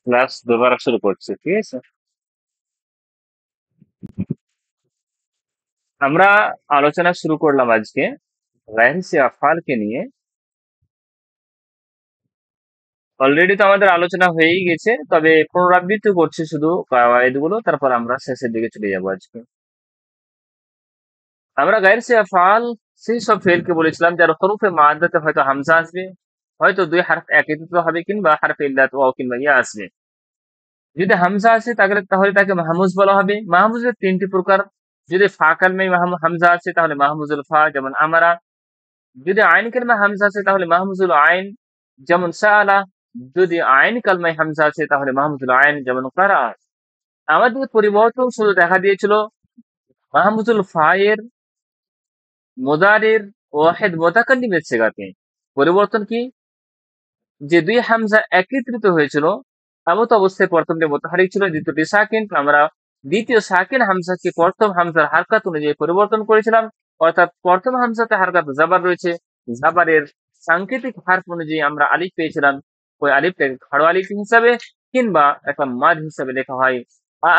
Class দুবার শুরু করছি, ঠিক আছে। আমরা আলোচনা শুরু করলাম আজকে লাইনসি আফআলকে নিয়ে। অলরেডি তো আমাদের আলোচনা হয়েই গেছে, তবে পুনরাবৃত্তি করছি শুধু কাওয়াইদগুলো, তারপর আমরা শেষের দিকে চলে যাবো আজকে। আমরা গাইরসি আফআল সেই সব ফেলকে বলেছিলাম যার হরফে মাদ্দাতে হয়তো হামজা আসবে, হয়তো দুই হারফ একত্রিত হবে, কিংবা হারফে ইল্লাত ওয়াও কিংবা ইয়া আসবে। যদি হামজা আসে তাহলে তাহলে তাকে মাহমুজ বলা হবে। মাহমুজের তিনটি প্রকার। যদি ফা কালমে হামজা আছে তাহলে মাহমুজুল ফা, যেমন আমারা। যদি আইন কালমায় হামজা আছে তাহলে মাহমুজুল আইন, যেমন সাআলা। যদি আইন কালমায় হামজা আছে তাহলে মাহমুজুল আইন, যেমন কারা। আমাদের পরিবর্তন শুধু দেখা দিয়েছিল মাহমুজুল ফায়ের মুদারির ওয়াহিদ মুতাকাল্লিমের সিগাতে। পরিবর্তন কি? যে দুই হামজা একত্রিত হয়েছিল এমত অবস্থায় প্রথমটি মুতাহারিক ছিল, দ্বিতীয়টি সাকিন। আমরা দ্বিতীয় সাকিন হামজাকে প্রথম হামজার হারকাত অনুযায়ী পরিবর্তন করেছিলাম। অর্থাৎ প্রথম হামজাতে হারকাত জাবার রয়েছে, জাবারের সাংকেতিক হারফ অনুযায়ী আমরা আলিফ পেয়েছিলাম। ওই আলিফটাকে খাড়ো আলিফ হিসাবে কিংবা একটা মাদ হিসাবে লেখা হয়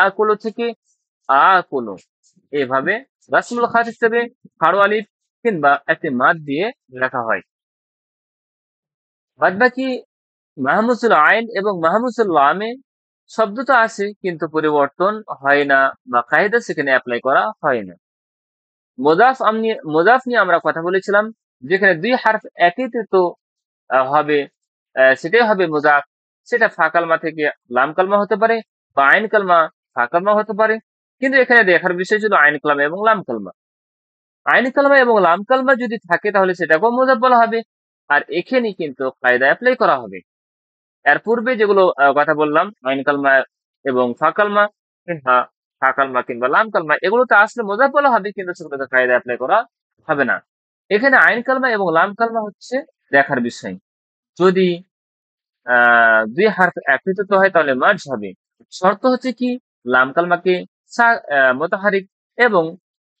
আকুলো থেকে আকুলো, এভাবে রাসমুল খাত হিসেবে খাড়ো আলিফ কিংবা একটি মাদ দিয়ে লেখা হয়। বাদ বাকি মাহমুদুল আইন এবং মাহমুদুল লামে শব্দ তো আছে, কিন্তু পরিবর্তন হয় না বা কায়দা সেখানে অ্যাপ্লাই করা হয় না। মোদাফ নিয়ে আমরা কথা বলেছিলাম, যেখানে দুই হারফ একত্রিত হবে, সেটাই হবে মোজাফ। সেটা ফা কালমা থেকে লাম কালমা হতে পারে, বা আইন কালমা ফা কালমা হতে পারে। কিন্তু এখানে দেখার বিষয় ছিল আইন কালমা এবং লাম কালমা। আইন কালমা এবং লাম কালমা যদি থাকে তাহলে সেটাকেও মোজাফ বলা হবে। আর এখানে কিন্তু কায়দা অ্যাপ্লাই করা হবে। এর পূর্বে যেগুলো কথা বললাম, আইন কালমা এবং ফা কালমা কিংবা ফা কালমা কিংবা লাম কালমা, এগুলোতে আসলে মোজাফ বলা হবে, কিন্তু সেগুলোতে কায়দা অ্যাপ্লাই করা হবে না। এখানে আইন কালমা এবং লাম কালমা হচ্ছে দেখার বিষয়। যদি দুই হারফ একত্রিত হয় তাহলে মার্জ হবে। শর্ত হচ্ছে কি? লাম কালমাকে মোতাহারিক এবং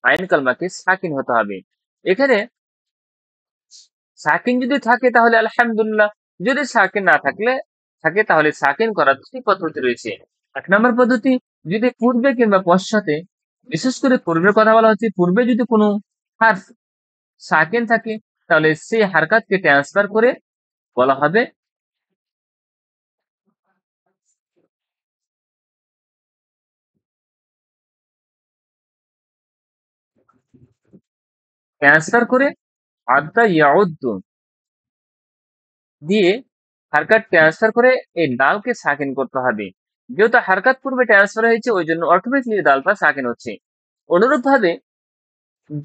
আইন কালমাকে সাকিন হতে হবে। এখানে সাকিন যদি থাকে তাহলে আলহামদুলিল্লাহ, যদি সাকিন না থাকে তাহলে সাকিন করার দুটি পদ্ধতি রয়েছে। এক নম্বর পদ্ধতি, যদি পূর্বে কিংবা পশ্চাতে, বিশেষ করে পূর্বের কথা বলা হচ্ছে, পূর্বে যদি কোনো হারফ সাকিন থাকে তাহলে সেই হারকাতকে ট্রান্সফার করে বলা হবে ট্রান্সফার করে আদ্দা ইয়াউদ্দু দিয়ে হারকাত ট্রান্সফার করে এই ডালকে সাকিন করতে হবে। যেহেতু হারকাত পূর্বে ট্রান্সফার হয়েছে ওই জন্য অটোমেটিকলি ডালটা সাকিন হচ্ছে। অনুরূপ ভাবে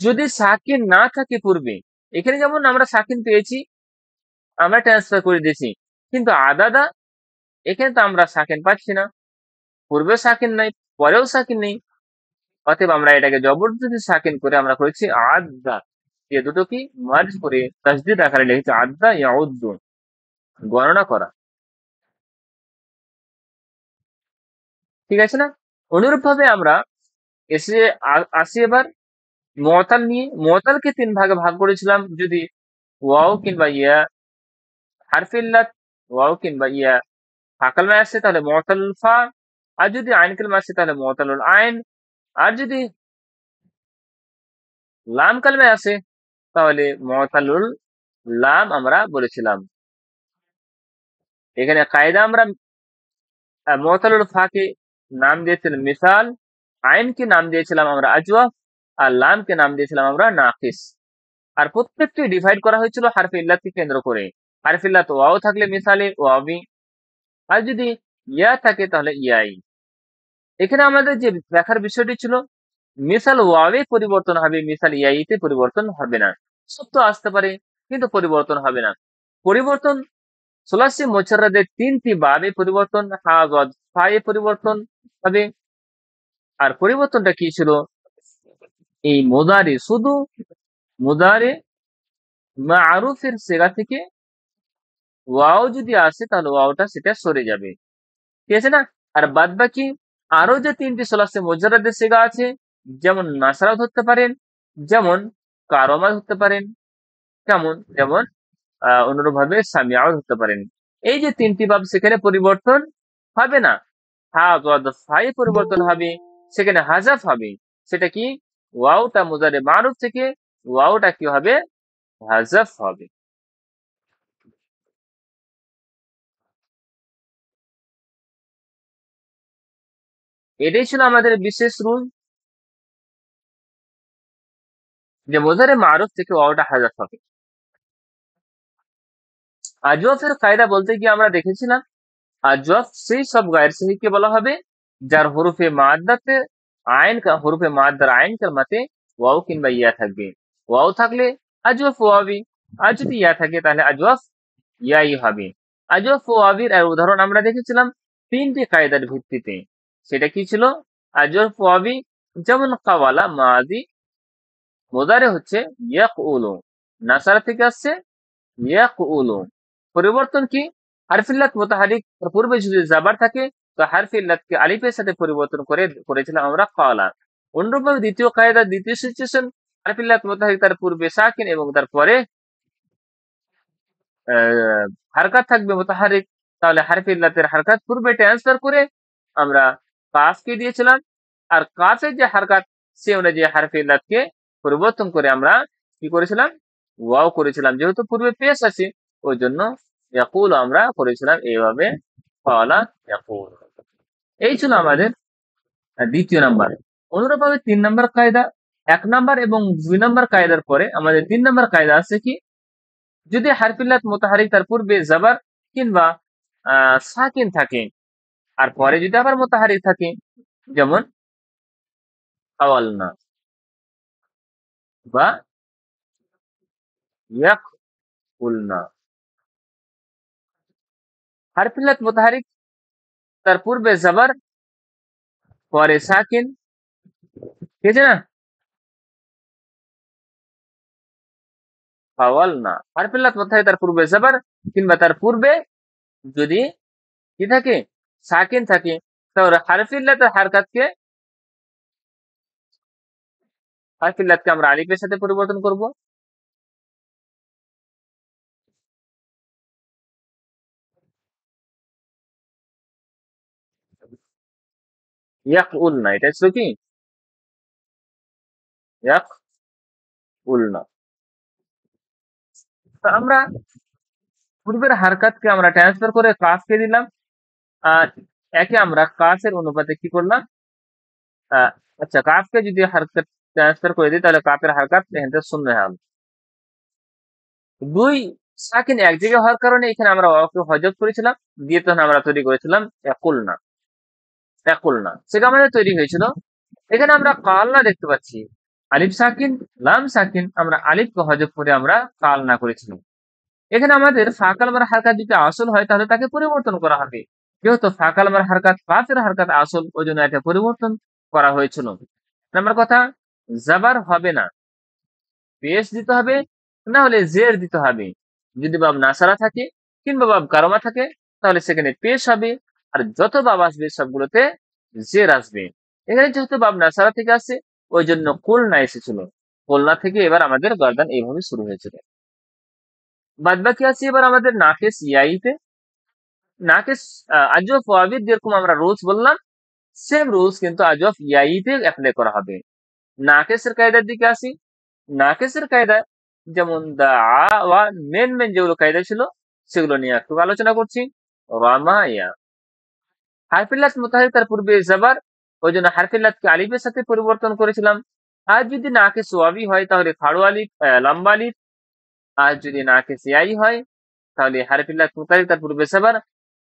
যদি সাকিন না থাকে পূর্বে, এখানে যেমন আমরা সাকিন পেয়েছি, আমরা ট্রান্সফার করে দিয়েছি, কিন্তু আদাদা এখানে তো আমরা সাকিন পাচ্ছি না। পূর্বেও সাকিন নাই, পরেও সাকিন নেই। অতএব আমরা এটাকে জবরদস্তি সাকিন করে আমরা করেছি আদা, দিয়ে দুটো কি মার্জ করে তাসদিদ আকারে লিখেছি আদা ইয়াউদ্দু, গণনা করা। ঠিক আছে না? অনুরূপ ভাবে আমরা এসে আসি এবার মুআতাল নিয়ে। মুআতালকে তিন ভাগে ভাগ করেছিলাম। যদি ওয়াও কিংবা ইয়া হারফে ইল্লাত, ওয়াও কিংবা ইয়া ফা কালমায় আসে তাহলে মুআতালুল ফা, আর যদি আইন কালমায় আসে তাহলে মুআতালুল আইন, আর যদি লাম কালমায় আসে তাহলে মুআতালুল লাম আমরা বলেছিলাম। এখানে কায়দা আমরা মুআতালুল ফা কে নাম দিয়েছিলাম মিসাল, আইনকে নাম দিয়েছিলাম আমরা আজওয়াফ, আর লামকে নাম দিয়েছিলাম আমরা নাকিস। আর প্রত্যেকটি ডিভাইড করা হয়েছিল হারফে ইল্লাতকে কেন্দ্র করে। হারফে ইল্লাত ওয়াও থাকলে মিসালে ওয়াবি, আর যদি ইয়া থাকে তাহলে ইয়াই। এখানে আমাদের যে দেখার বিষয়টি ছিল, মিসাল ওয়াবে পরিবর্তন হবে, মিসাল ইয়াইতে পরিবর্তন হবে না। সত্য আসতে পারে কিন্তু পরিবর্তন হবে না। পরিবর্তন সুলাসি মুজাররাদের তিনটি বাবে পরিবর্তন, হা গদ ফায়ে পরিবর্তন হবে। আর পরিবর্তনটা কি ছিল? এই মুদারে, শুধু মুদারে মারুফের সেগা থেকে ওয়াও যদি আসে তাহলে ওয়াওটা সেটা সরে যাবে। ঠিক আছে না? আর বাদ বাকি আরো যে তিনটি সলাসে মুজাররাদের সিগা আছে, যেমন নাসারা ধরতে পারেন, যেমন কারমা ধরতে পারেন, যেমন অনুরূপ ভাবে সামিয়াও ধরতে পারেন। এই যে তিনটি বাব সেখানে পরিবর্তন হবে না, হা যদ ফাই পরিবর্তন হবে, সেখানে হাজাফ হবে। সেটা কি? ওয়াওটা মুজারে মারুফ থেকে ওয়াওটা কি হবে? হাজাফ হবে। এটাই ছিল আমাদের বিশেষ রুল, যে মুজারে মারুফ থেকে ওয়াওটা হাজাফ হবে। আজওয়াফের কায়দা বলতে গিয়ে আমরা দেখেছিলাম, আজওয়াফ সেই সব গায়ের সহিকে বলা হবে যার হরুফে মাদ্দার আইন কালমাতে ওয়াও কিংবা ইয়া থাকবে। ওয়াও থাকলে আজওয়াফ ওয়াবি, আর যদি ইয়া থাকে তাহলে আজওয়াফ ইয়াই হবে। আজওয়াফ ওয়াবির আর উদাহরণ আমরা দেখেছিলাম তিনটি কায়দার ভিত্তিতে। সেটা কি ছিল? আজওয়াফ ওয়াবি যেমন কাওয়ালা মাদি, মুদারে হচ্ছে ইয়াকউলু, নাসারা থেকে আসছে ইয়াকউলু। পরিবর্তন কি? হারফিল্লাত মুতাহারিক পূর্বে যদি জাবার থাকে তো হারফিল্লাতকে আলিফের সাথে পরিবর্তন করেছিলাম আমরা কালা। অনুরূপভাবে দ্বিতীয় কায়দা, দ্বিতীয় সিচুয়েশন, হারফিল্লাত মুতাহারিক তার পূর্বে সাকিন এবং তারপরে হারকাত থাকবে মুতাহারিক, তাহলে হারফিল্লাতের হারকাত পূর্বে ট্রান্সফার করে আমরা কাফকে দিয়েছিলাম, আর কাফের যে হারকাত সে অনুযায়ী হারফিল্লাতকে পরিবর্তন করে আমরা কি করেছিলাম? ওয়াও করেছিলাম। যেহেতু পূর্বে পেশ আছে ওই জন্য ইয়াকুল আমরা করেছিলাম এইভাবে, কালা ইয়াকুল। এই ছিল আমাদের দ্বিতীয় নাম্বার। অনুরূপভাবে 3 নাম্বার কায়দা, 1 নাম্বার এবং 2 নাম্বার কায়দার পরে আমাদের 3 নাম্বার কায়দা আছে কি? যদি হারফিল্লাত মুতাহারিক তার পূর্বে জাবার কিংবা সাকিন থাকে আর পরে যদি আবার মুতাহারিক থাকে, যেমন কাওয়ালনা বা ইয়াকুলনা। হারফিল্লাত মুতাহারিক তার পূর্বে জাবার পরে সাকিন, ঠিক আছে না? কাওয়ালনা হারফিল্লাত মুতাহারিক তার পূর্বে জাবার কিংবা তার পূর্বে যদি কি থাকে? সাকিন থাকে, তাহলে হারফিল্লাতকে আমরা আলিফের সাথে পরিবর্তন করব। ইয়াকউলনা, এটা ছিল কি? ইয়াকউলনা। তো আমরা পূর্বের হারকাতকে আমরা ট্রান্সফার করে কাফকে দিলাম, আর একে আমরা কাফের অনুপাতে কি করলাম? আচ্ছা, কাফকে যদি হারকাত ট্রান্সফার করে দিই তাহলে কাফের হারকাত এখান থেকে শূন্য হয়ে গেল। দুই সাকিন এক জায়গায় হওয়ার কারণে এখানে আমরা ওয়াওকে হজব করেছিলাম, দিয়ে তখন আমরা তৈরি করেছিলাম ইয়াকুলনা। ইয়াকুলনা সেটা আমাদের তৈরি হয়েছিল। এখানে আমরা কালনা দেখতে পাচ্ছি, আলিফ সাকিন লাম সাকিন, আমরা আলিফকে হজব করে আমরা কালনা করেছিলাম। এখানে আমাদের ফাকাল মার হারকাত যদি আসল হয় তাহলে তাকে পরিবর্তন করা হবে। যেহেতু ফাকাল মার হারকাত কাফের হারকাত আসল, ওই জন্য এটা পরিবর্তন করা হয়েছিল। নাম্বার কথা, জাবার হবে না, পেশ দিতে হবে, না হলে জের দিতে হবে। যদি বাব নাসারা থাকে কিংবা বাব কারমা থাকে তাহলে সেখানে পেশ হবে, আর যত বাব আসবে সবগুলোতে জের আসবে। এখানে যেহেতু বাব নাসারা থেকে আসছে ওই জন্য কুলনা এসেছিল। কুলনা থেকে এবার আমাদের গর্দান এইভাবে শুরু হয়েছিল। বাদ বাকি আছে এবার আমাদের নাকেস ইয়াইতে। নাকেস আজওয়াফ ওয়াবিদ যেরকম আমরা রুলস বললাম, সেম রুলস কিন্তু আজওয়াফ ইয়াইতে অ্যাপ্লাই করা হবে। নাকেসের কায়দার দিকে আসি। নাকেসের কায়দা যেমন দা ওয়া মেন মেন যেগুলো কায়দা ছিল সেগুলো নিয়ে একটু আলোচনা করছি। রামায়া হারফিল্লাত মুতাহারিক তার পূর্বে জাবার, ওই জন্য হারফিল্লাতকে আলিফের সাথে পরিবর্তন করেছিলাম। আর যদি নাকেস ওয়াবি হয় তাহলে খাড়ু আলিফ লম্বা আলিফ, আর যদি নাকেস ইয়াই হয় তাহলে হারফিল্লাত মুতাহারিক তার পূর্বে জাবার,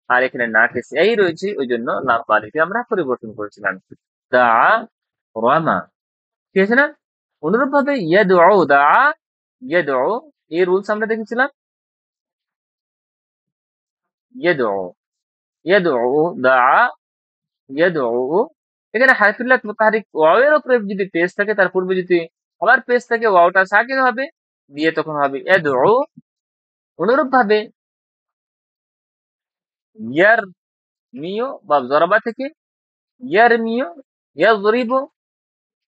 আর এখানে নাকেস এই রয়েছে ওই জন্য লম্বা আলিফে আমরা পরিবর্তন করেছিলাম। দা রামা, ঠিক আছে না? অনুরূপ ভাবে ইয়াদউ দা ইয়াদউ, এই রুলস আমরা দেখেছিলাম। ইয়াদউ ইয়াদউ দা ইয়াদউ, এখানে হারফিল্লাত মুতাহারিক ওয়াও এর উপরে যদি পেশ থাকে তার পূর্বে যদি আবার পেশ থাকে ওয়াওটা সাকিন হবে, দিয়ে তখন হবে ইয়াদউ। অনুরূপ ভাবে ইয়ার মিও বা জরাবা থেকে ইয়ার মিও, ইয়াজরিবু,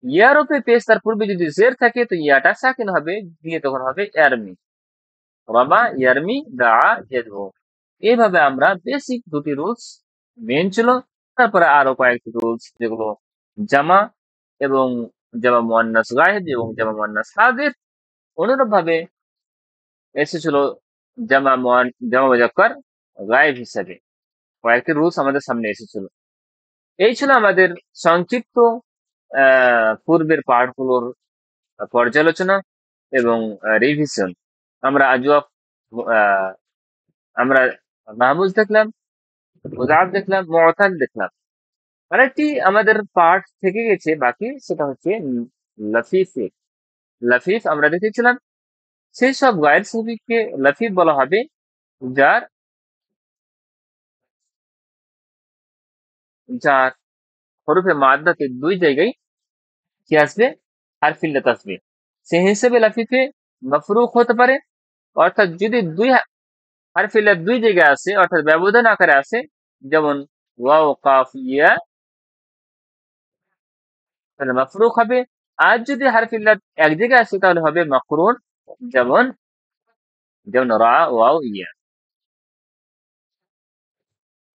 ইয়ার উপরে পেশ তার পূর্বে যদি জের থাকে তো ইয়াটা সাকিন হবে, দিয়ে তখন হবে ইয়ারমি। রামা ইয়ারমি দা ইয়াদউ। এইভাবে আমরা বেসিক দুটি রুলস মেন ছিল। তারপরে আরো কয়েকটি রুলস যেগুলো জামা এবং জামা মুয়ান্নাস গায়েব এবং জামা মুয়ান্নাস হাজির অনুরূপ ভাবে এসেছিল জামা মুজাক্কার গায়েব হিসাবে। কয়েকটি রুলস আমাদের সামনে এসেছিল। এই ছিল আমাদের সংক্ষিপ্ত পূর্বের পাঠগুলোর পর্যালোচনা এবং রিভিশন। আমরা আজও আহ, আমরা মাহমুজ দেখলাম, মুজাব দেখলাম, মুতাল দেখলাম। আরেকটি আমাদের পার্ট থেকে গেছে বাকি, সেটা হচ্ছে লফিফে। লফিফ আমরা দেখেছিলাম। সেই সব গায়ের ছবিকে লফিফ বলা হবে যার যার হরফে মাদ্দাতে দুই জায়গায় কি আসবে, হারফিল্লাত আসবে। সেই হিসেবে লফিফে মফরুক হতে পারে, অর্থাৎ যদি হারফিল্লাত দুই জায়গায় আসে অর্থাৎ ব্যবধান আকারে আসে, যেমন ওয়াও কাফ ইয়া, তাহলে মফরুক হবে। আর যদি হারফিল্লাত এক জায়গায় আসে তাহলে হবে মাকরুন, যেমন যেমন রা ওয়াও ইয়া।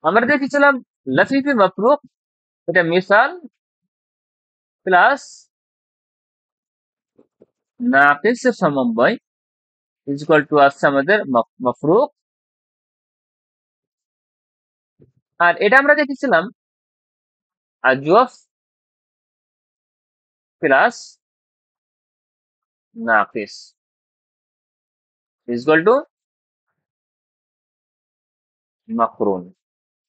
আমরা দেখেছিলাম লফিফে মফরুক, এটা মিসাল প্লাস নাকিসের সমন্বয় ইকুয়াল টু আসছে আমাদের মফরুক। আর এটা আমরা দেখেছিলাম আজওয়াফ প্লাস নাকিস ইকুয়াল টু মাকরুন,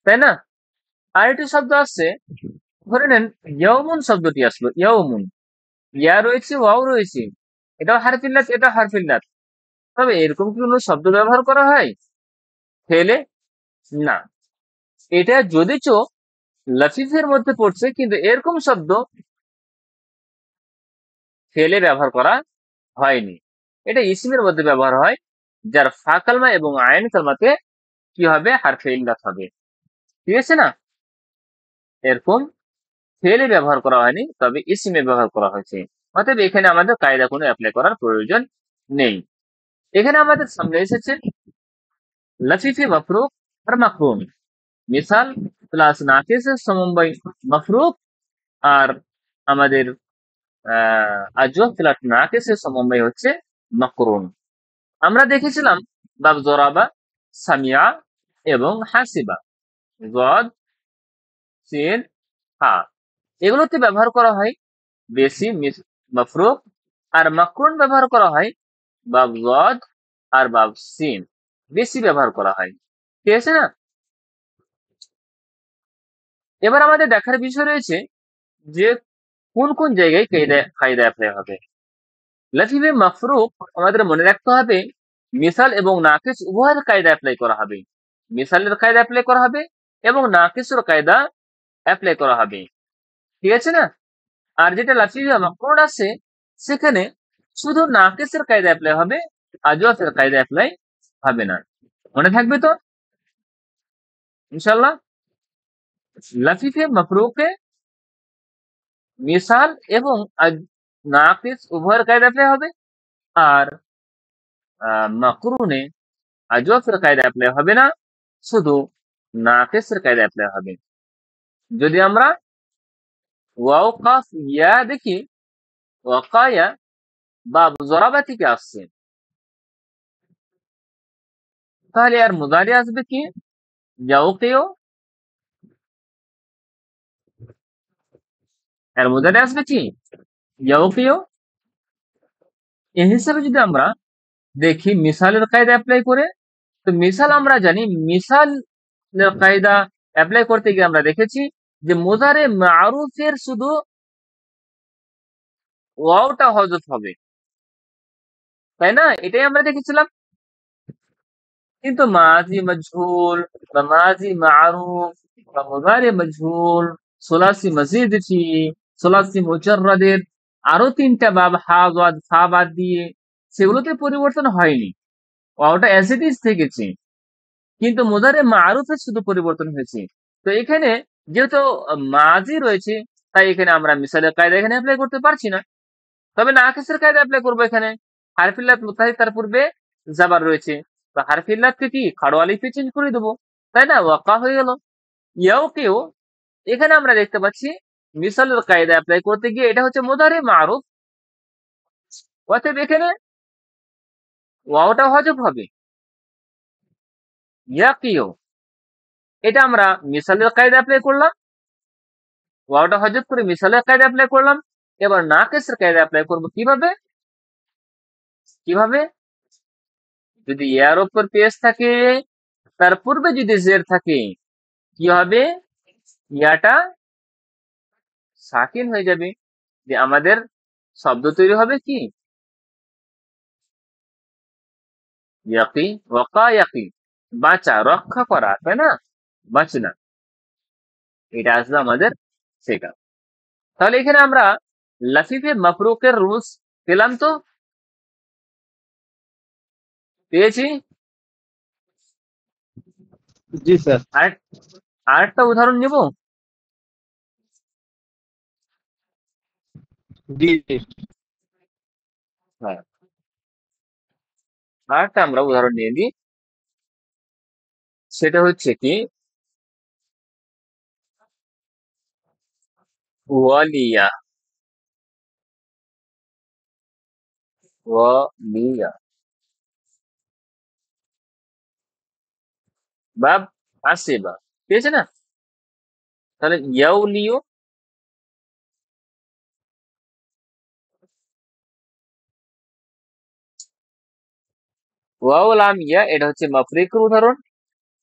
তাই না? আর একটি শব্দ আসছে, ধরে নেন ইয়াউমুন শব্দটি আসলো, ইয়াউমুন, ইয়া রয়েছে ওয়াও রয়েছে, এটাও হারফিল্লাত এটা হারফিল্লাত। তবে এরকম কি কোনো শব্দ ব্যবহার করা হয় ফেলে? না। এটা যদিচ লফিফের মধ্যে পড়ছে, কিন্তু এরকম শব্দ ফেলে ব্যবহার করা হয়নি। এটা ইসমের মধ্যে ব্যবহার হয়, যার ফা কালমা এবং আইন কালমাতে কি হবে, হারফে ইল্লাত হবে। ঠিক আছে না? এরকম ফেলে ব্যবহার করা হয়নি, তবে ইসমে ব্যবহার করা হয়েছে। অতএব এখানে আমাদের কায়দা কোনো অ্যাপ্লাই করার প্রয়োজন নেই। এখানে আমাদের সামনে এসেছে লফিফে মফরুক আর মাকরুন। মিসাল প্লাস নাকিসের সমন্বয় মফরুক, আর আমাদের আজওয়াব প্লাস নাকিসের সমন্বয় হচ্ছে মাকরুন। আমরা দেখেছিলাম বাব জরাবা, সামিয়া এবং হাসিবা, গদ, সিন, হা, এগুলোতে ব্যবহার করা হয় বেশি মফরুক, আর মাকরুন ব্যবহার করা হয় বাব গদ আর বাব সিন, বেশি ব্যবহার করা হয়। ঠিক আছে না? এবার আমাদের দেখার বিষয় রয়েছে যে কোন কোন জায়গায় কায়দা অ্যাপ্লাই হবে। লফিফে মাফরুক আমাদের মনে রাখতে হবে মিসাল এবং নাকিস উভয়ের কায়দা অ্যাপ্লাই করা হবে। মিসালের কায়দা অ্যাপ্লাই করা হবে এবং নাকিসের কায়দা অ্যাপ্লাই করা হবে। ঠিক আছে না? আর যেটা লফিফে মাকরুন আছে, সেখানে শুধু নাকিসের কায়দা অ্যাপ্লাই হবে, আজওয়াফের কায়দা অ্যাপ্লাই হবে না। মনে থাকবে তো ইনশাল্লাহ? লফিফে মাফরুকে মিসাল এবং নাকিস উভয়ের কায়দা অ্যাপ্লাই হবে, আর মাকরুনে আজওয়াফের কায়দা অ্যাপ্লাই হবে না, শুধু নাকিসের কায়দা অ্যাপ্লাই হবে। যদি আমরা ওয়াও কাফ ইয়া দেখি, ওয়াকায়া বা জরাবা থেকে আসছে, তাহলে আর মুদারি আসবে কি, ইয়াউকিও, আর মুদারি আসবে কি, ইয়াউকিও। এই হিসাবে যদি আমরা দেখি মিসালের কায়দা অ্যাপ্লাই করে, তো মিসাল আমরা জানি, মিসাল কায়দা অ্যাপ্লাই করতে গিয়ে আমরা দেখেছি যে মুজারে মারুফের শুধু ওয়াওটা হযরত হবে, তাই না? এটাই আমরা দেখেছিলাম। কিন্তু মাজি মজহুল বা মাজি মারুফ বা মুজারে মজহুল, সুলাসি মজিদ ফি, সুলাসি মুজাররাদের আরো তিনটা বাব হা ওয়াদ ফা বাদ দিয়ে, সেগুলোতে পরিবর্তন হয়নি, ওটা অ্যাজ ইট ইজ থেকেছে। কিন্তু মুজারে মারুফের শুধু পরিবর্তন হয়েছে। তো এখানে যেহেতু মাজি রয়েছে, তাই এখানে আমরা মিসালের কায়দা এখানে অ্যাপ্লাই করতে পারছি না। তবে নাকিসের কায়দা অ্যাপ্লাই করবো এখানে। হারফিল্লাত মুত্তাহিদ, তার পূর্বে জাবার রয়েছে, তো হারফিল্লাতকে কি খাড়ো আলিফে চেঞ্জ করে দেবো, তাই না? ওয়াকা হয়ে গেল। ইয়াওকেও এখানে আমরা দেখতে পাচ্ছি মিসালের কায়দা অ্যাপ্লাই করতে গিয়ে এটা হচ্ছে মুদারি মারুফ, অতএব এখানে ওয়াওটা হজব হবে। ইয়াকিও এটা আমরা মিসালের কায়দা অ্যাপ্লাই করলাম, ওয়াওটা হজব করে মিসালের কায়দা অ্যাপ্লাই করলাম। এবার নাকিসের কায়দা অ্যাপ্লাই করব কিভাবে? কিভাবে? যদি ইয়ার উপর পেশ থাকে, তার পূর্বে যদি জের থাকে, কি হবে? ইয়াটা সাকিন হয়ে যাবে, যে আমাদের শব্দ তৈরি হবে কি? ইয়াকি, ওয়াকা ইয়াকি, বাঁচা, রক্ষা করা, তাই না? বাঁচনা, এটা আসবে আমাদের শেখা। তাহলে এখানে আমরা লাফিফে মাফরুকের রুলস পেলাম তো? পেয়েছি। জি স্যার। আর আরেকটা উদাহরণ নিব। জি। হ্যাঁ, আরেকটা আমরা উদাহরণ নিয়ে নিই। সেটা হচ্ছে কি, ওয়ালিয়া, ওয়ালিয়া, বাব আসিবা, পেয়েছে না? তাহলে ইয়াউলিও, ওয়াও লাম ইয়া, এটা হচ্ছে মাফরিকের উদাহরণ।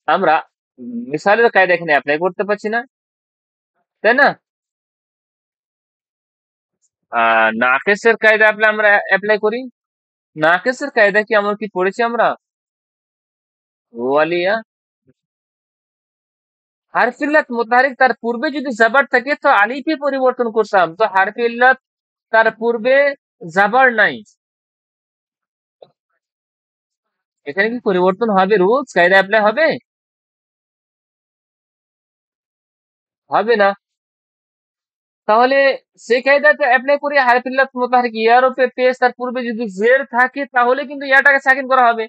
আমরা মিসালের কায়দা এখানে অ্যাপ্লাই করতে পারছি না, তাই না? নাকেসের কায়দা আমরা অ্যাপ্লাই করি। নাকেসের কায়দা কি আমরা কি পড়েছি আমরা? ওয়ালিয়া, হারফিল্লাত মুতাহারিক তার পূর্বে যদি জাবার থাকে তো আলিফে পরিবর্তন করতাম, তো হারফিল্লাত তার পূর্বে জাবার নাই, এখানে কি পরিবর্তন হবে? রুলস কায়দা অ্যাপ্লাই হবে? হবে না। তাহলে সেই কায়দাতে অ্যাপ্লাই করি হারফিল্লাত মুতাহারিক ইয়ার উপরে পেশ, তার পূর্বে যদি জের থাকে তাহলে কিন্তু ইয়াটাকে সাকিন করা হবে।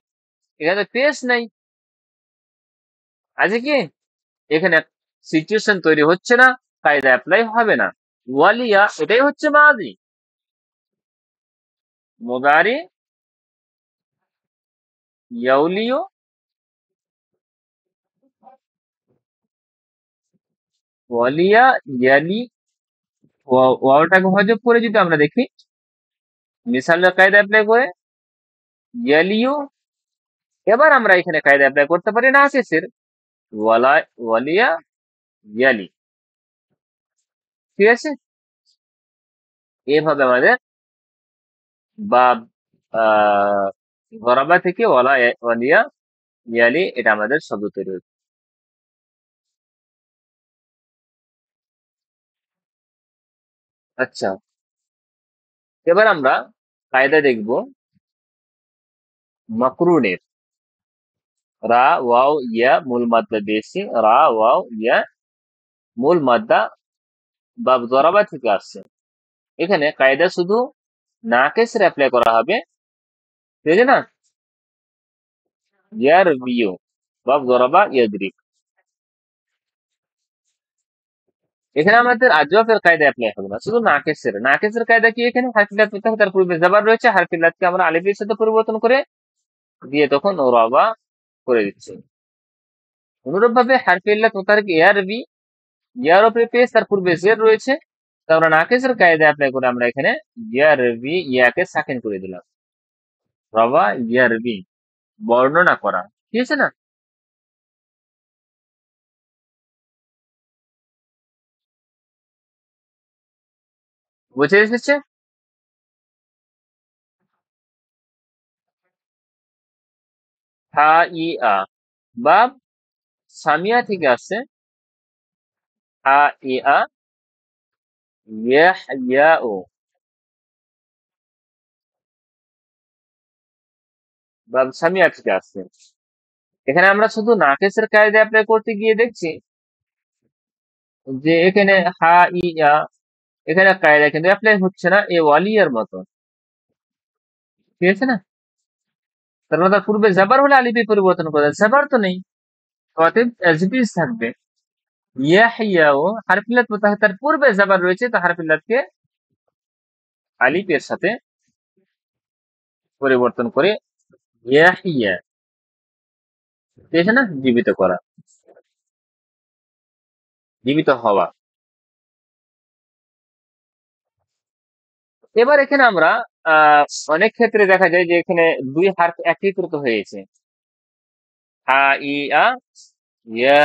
এখানে পেশ নাই, আছে কি? এখানে সিচুয়েশন তৈরি হচ্ছে না, কায়দা অ্যাপ্লাই হবে না। ওয়ালিয়া এটাই হচ্ছে মাদি, মুদারি ইয়াউলিও, ওয়ালিয়া, ইয়ালি, ওয়াওটাকে হজব করে যদি আমরা দেখি মিসালের কায়দা অ্যাপ্লাই করে ইয়ালিও, এবার আমরা এখানে কায়দা অ্যাপ্লাই করতে পারি না আকিসের, ওয়ালা, ওয়ালিয়া, ইয়ালি, ঠিক আছে? এভাবে আমাদের বা গরাবা থেকে ওয়ালা, ওয়ালিয়া, ইয়ালি, এটা আমাদের শব্দ তৈরি হচ্ছে। আচ্ছা, এবার আমরা কায়দা দেখব মাকরুনের। রা ওয়াও ইয়া মূল মাদ্দা দিয়েছি, রা ওয়াও ইয়া মূল মাদ্দা বা জরাবা থেকে আসছে। এখানে কায়দা শুধু নাকেসের অ্যাপ্লাই করা হবে, ঠিক আছে না? ইয়ার বিও বা জরাবা ইয়াদরিক, এখানে আমাদের আজওয়াফের কায়দা অ্যাপ্লাই হবে না, শুধু নাকেসের। নাকেসের কায়দা কি? এখানে হারফিল্লাত পেতে হবে, তার পূর্বে জাবার রয়েছে, হারফিল্লাতকে আমরা আলিফের সাথে পরিবর্তন করে দিয়ে তখন রবা করে দিচ্ছি। অনুরূপ ভাবে হারফিল্লাত মুতাহারিক ইয়ার বি, ইয়ার উপরে পেশ, তার পূর্বে জের রয়েছে, তো আমরা নাকিসের কায়দা অ্যাপ্লাই করে আমরা এখানে ইয়ার বি, ইয়াকে সাকিন করে দিলাম। রবা ইয়ার বি, বর্ণনা করা, ঠিক আছে না? বুঝে এসেছে? হা ই আ, বাব সামিয়া থেকে আসছে। হা ই আ, ইয়াহ ইয়া ও, বাব সামিয়া থেকে আসছে। এখানে আমরা শুধু নাকিসের কায়দা অ্যাপ্লাই করতে গিয়ে দেখছি যে এখানে হা ই আ, এখানে কায়দা কিন্তু অ্যাপ্লাই হচ্ছে না এ ওয়ালিয়ার মতো, ঠিক আছে না? তার মানে তার পূর্বে জাবার হলে আলিফে পরিবর্তন করা, জাবার তো নেই, অতএব অ্যাজ ইট ইজ থাকবে। ইয়াহিয়াও হারফিল্লাত মুতাহার পূর্বে জাবার রয়েছে, তো হারফিল্লাতকে আলিফের সাথে পরিবর্তন করে ইয়াহিয়া, ঠিক আছে না, জীবিত করা, জীবিত হওয়া। এবার এখানে আমরা আহ অনেক ক্ষেত্রে দেখা যায় যে এখানে দুই হারফ একীকৃত হয়েছে, হা ই আ ইয়া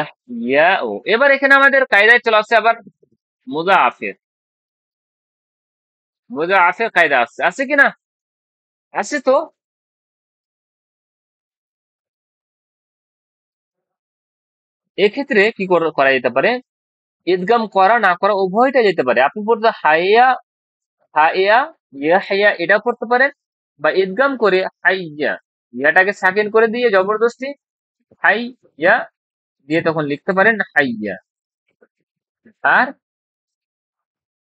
ইয়া ও। এবার এখানে আমাদের কায়দায় চলে আসছে আবার মুজাআফের, মুজাআফের কায়দা আসছে, আছে কিনা? আছে তো। এক্ষেত্রে কি করা যেতে পারে, ইদগাম করা না করা উভয়টা যেতে পারে। আপনি পড়তে হাইয়া হাইয়া ইয়া হাইয়া এটা পড়তে পারেন, বা ইদগাম করে হাইয়া, ইয়াটাকে সাকিন করে দিয়ে জবরদস্তি হাইয়া দিয়ে তখন লিখতে পারেন হাইয়া। আর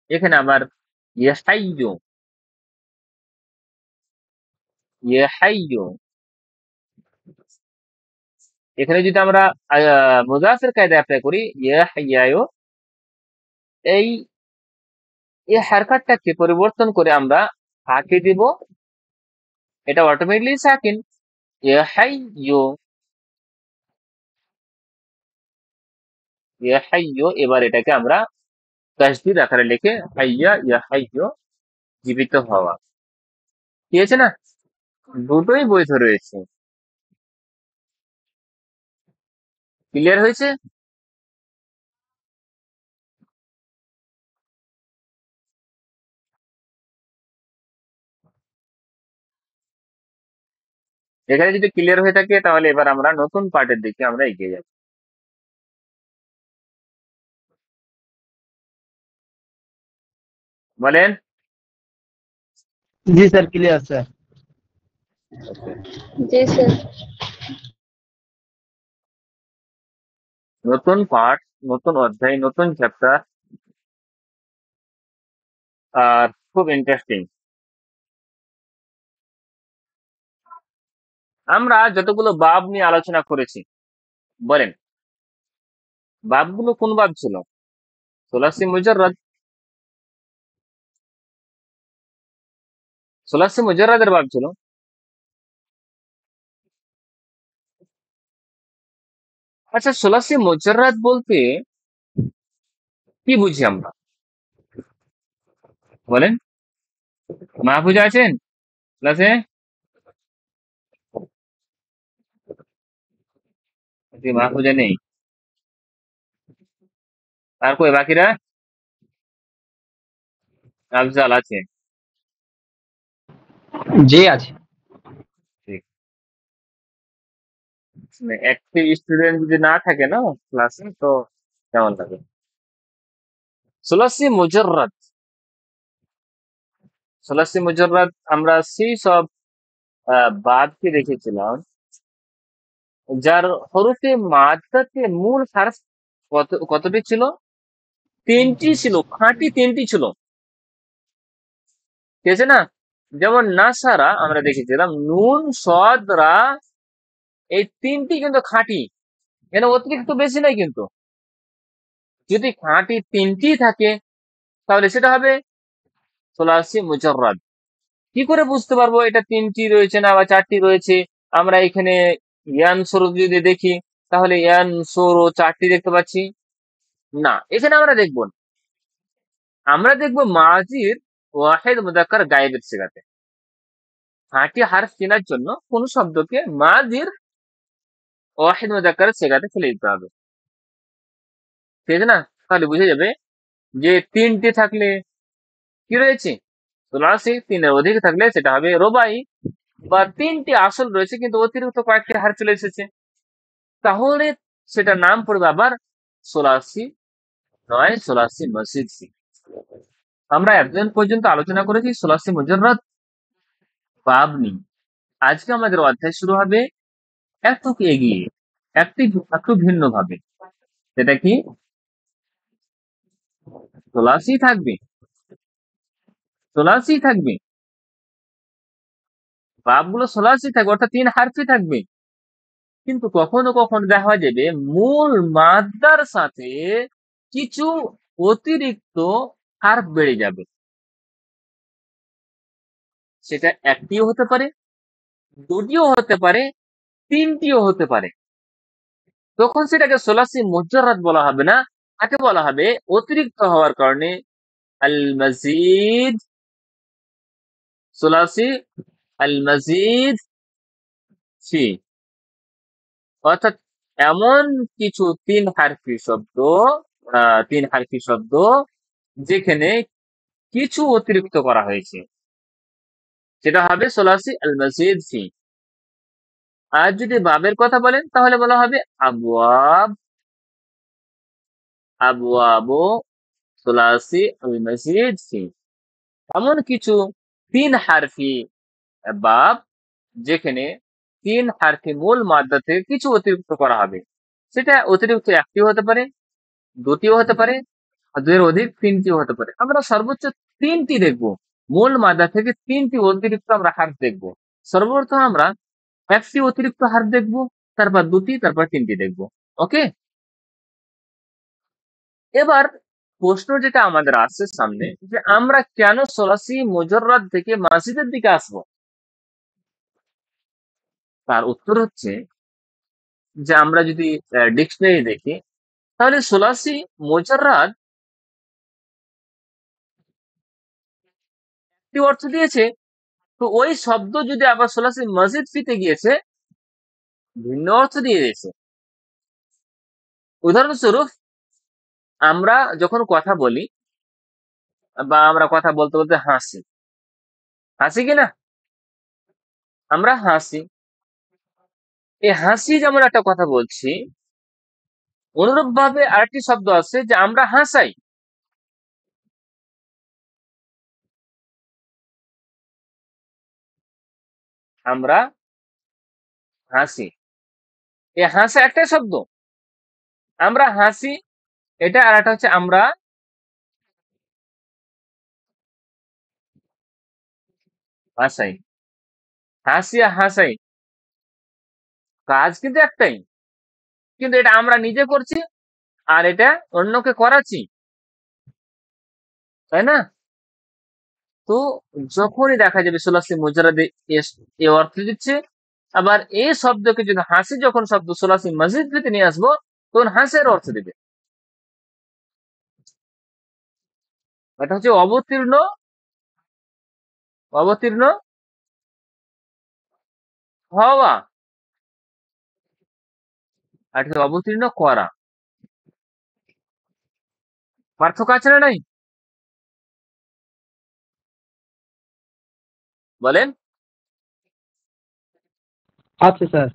এখানে আবার ইয়াহাইয়ু, ইয়াহাইয়ু, এখানে যদি আমরা মুজাফের কায়দা অ্যাপ্লাই করি ইয়াহাইয়ায়ু, এই এই হারকাতটাকে পরিবর্তন করে আমরা হাকে দিব, এটা অটোমেটিকলি সাকিন, ইয়াহাইয়ু, ইয়াহাইয়ু। এবার এটাকে আমরা তাসদীদ আকারে লিখে হাইয়া ইয়াহাইয়ু, জীবিত হওয়া, ঠিক আছে না? দুটোই বৈধ রয়েছে। ক্লিয়ার হয়েছে? এখানে যদি ক্লিয়ার হয়ে থাকে তাহলে এবার আমরা নতুন পার্টের দিকে আমরা এগিয়ে যাব। বলেন। জি স্যার, ক্লিয়ার স্যার। জি স্যার। নতুন পার্ট, নতুন অধ্যায়, নতুন চ্যাপ্টার, আর খুব ইন্টারেস্টিং। আমরা যতগুলো বাব নিয়ে আলোচনা করেছি, বলেন বাবগুলো কোন বাব ছিল? সুলাসি মুজাররাদ, সুলাসি মুজাররাদের বাব ছিল। আচ্ছা, সুলাসি মুজাররাদ বলতে কি বুঝি আমরা, বলেন? মাহফুজা আছেন ক্লাসে? জি, মাহফুজা নেই। আর কই বাকিরা? আফজাল আছে। জি আছে। ঠিক। অ্যাক্টিভ স্টুডেন্ট যদি না থাকে না ক্লাসে, তো কেমন লাগে? সুলাসি মুজাররাদ, সুলাসি মুজাররাদ আমরা সেই সব বাদকে দেখেছিলাম যার হরফে মাদ্দাতে মূল হারফ কতটি ছিল? তিনটি ছিল, খাঁটি তিনটি ছিল, ঠিক আছে না? যেমন নাসারা আমরা দেখেছিলাম নুন সদ রা, এই তিনটি কিন্তু খাঁটি, এখানে অতিরিক্ত বেশি নাই কিন্তু। যদি খাঁটি তিনটি থাকে তাহলে সেটা হবে সুলাসি মুজাররাদ। কি করে বুঝতে পারবো এটা তিনটি রয়েছে না বা চারটি রয়েছে? আমরা এখানে ইয়ান সরু যদি দেখি তাহলে ইয়ান সরু চারটি দেখতে পাচ্ছি না, এখানে আমরা দেখব না। আমরা দেখব মাজির ওয়াহিদ মুযাক্কার গায়েবের সিগাতে। খাঁটি হারফ চেনার জন্য কোন শব্দকে মাজির ওয়াহিদ মুযাক্কার সিগাতে ফেলে দিতে হবে, ঠিক আছে না? তাহলে বুঝে যাবে যে তিনটি থাকলে কি রয়েছে সুলাসি, তিনের অধিক থাকলে সেটা হবে রুবাই, বা তিনটি আসল রয়েছে কিন্তু অতিরিক্ত কয়েকটি হার চলে এসেছে, তাহলে সেটার নাম পড়বে আবার সোলাসি নয়, সোলাসি মসজিদ। আমরা এতদিন পর্যন্ত আলোচনা করেছি সোলাসি মুজাররাদ বাব নিয়ে। আজকে আমাদের অধ্যায় শুরু হবে একটু এগিয়ে, একটি একটু ভিন্ন ভাবে। সেটা কি? সোলাসি থাকবে, সোলাসি থাকবে, বাবগুলো সোলাসি থাকবে, অর্থাৎ তিন হারফি থাকবে। কিন্তু কখনো কখনো দেখা যাবে মূল মাদ্দার সাথে কিছু অতিরিক্ত হার্ফ বেড়ে যাবে। সেটা একটিও হতে পারে, দুটিও হতে পারে, তিনটিও হতে পারে। তখন সেটাকে সোলাসি মুজাররাদ বলা হবে না, তাকে বলা হবে অতিরিক্ত হওয়ার কারণে আল মাজিদ, সোলাসি আল মাজিদ ফি। অর্থাৎ এমন কিছু তিন হারফি শব্দ যেখানে কিছু অতিরিক্ত করা হয়েছে, সেটা হবে সোলাসি আল মাজিদ ফি। আর যদি বাবের কথা বলেন তাহলে বলা হবে আবওয়াব, আবওয়াবু সোলাসি আল মাজিদ ফি। এমন কিছু তিন হারফি বাব যেখানে তিন হারফি মূল মাদ্দা থেকে কিছু অতিরিক্ত করা হবে। সেটা অতিরিক্ত একটিও হতে পারে, দুটিও হতে পারে, আর দুইয়ের অধিক তিনটিও হতে পারে। আমরা সর্বোচ্চ তিনটি দেখব, মূল মাদ্দা থেকে তিনটি অতিরিক্ত আমরা হার্ফ দেখব। সর্বপ্রথম আমরা একটি অতিরিক্ত হার্ফ দেখব, তারপর দুটি, তারপর তিনটি দেখব। ওকে, এবার প্রশ্ন যেটা আমাদের আসছে সামনে, যে আমরা কেন সোলাসি মুজাররাদ থেকে মাজিদের দিকে আসবো, তার উত্তর হচ্ছে যে আমরা যদি ডিকশনারি দেখি তাহলে সোলাসি মুজাররাদ কি অর্থ দিয়েছে, তো ওই শব্দ যদি আবার সোলাসি মসজিদ ফিতে গিয়েছে ভিন্ন অর্থ দিয়ে দিয়েছে। উদাহরণস্বরূপ আমরা যখন কথা বলি বা আমরা কথা বলতে বলতে হাসি, হাসি কিনা, আমরা হাসি, এই হাসি যেমন একটা কথা বলছি, অনুরূপ ভাবে আরেকটি শব্দ আছে যে আমরা হাসাই, আমরা হাসি, এই হাসা একটা শব্দ, আমরা হাসি এটা, আর একটা হচ্ছে আমরা হাসাই। হাসি আর হাসাই কাজ কিন্তু একটাই, কিন্তু এটা আমরা নিজে করছি আর এটা অন্যকে করাচ্ছি, তাই না? তো যখনই দেখা যাবে সোলাসি মুজারাদে এ অর্থ দিচ্ছে, আবার এই শব্দকে যদি হাসি যখন শব্দ সোলাসি মসজিদ থেকে নিয়ে আসবো তখন হাসের অর্থ দিবে। এটা হচ্ছে অবতীর্ণ, অবতীর্ণ হওয়া, আর এটা হচ্ছে অবতীর্ণ করা। পার্থক্য আছে না নাই, বলেন? আছে স্যার,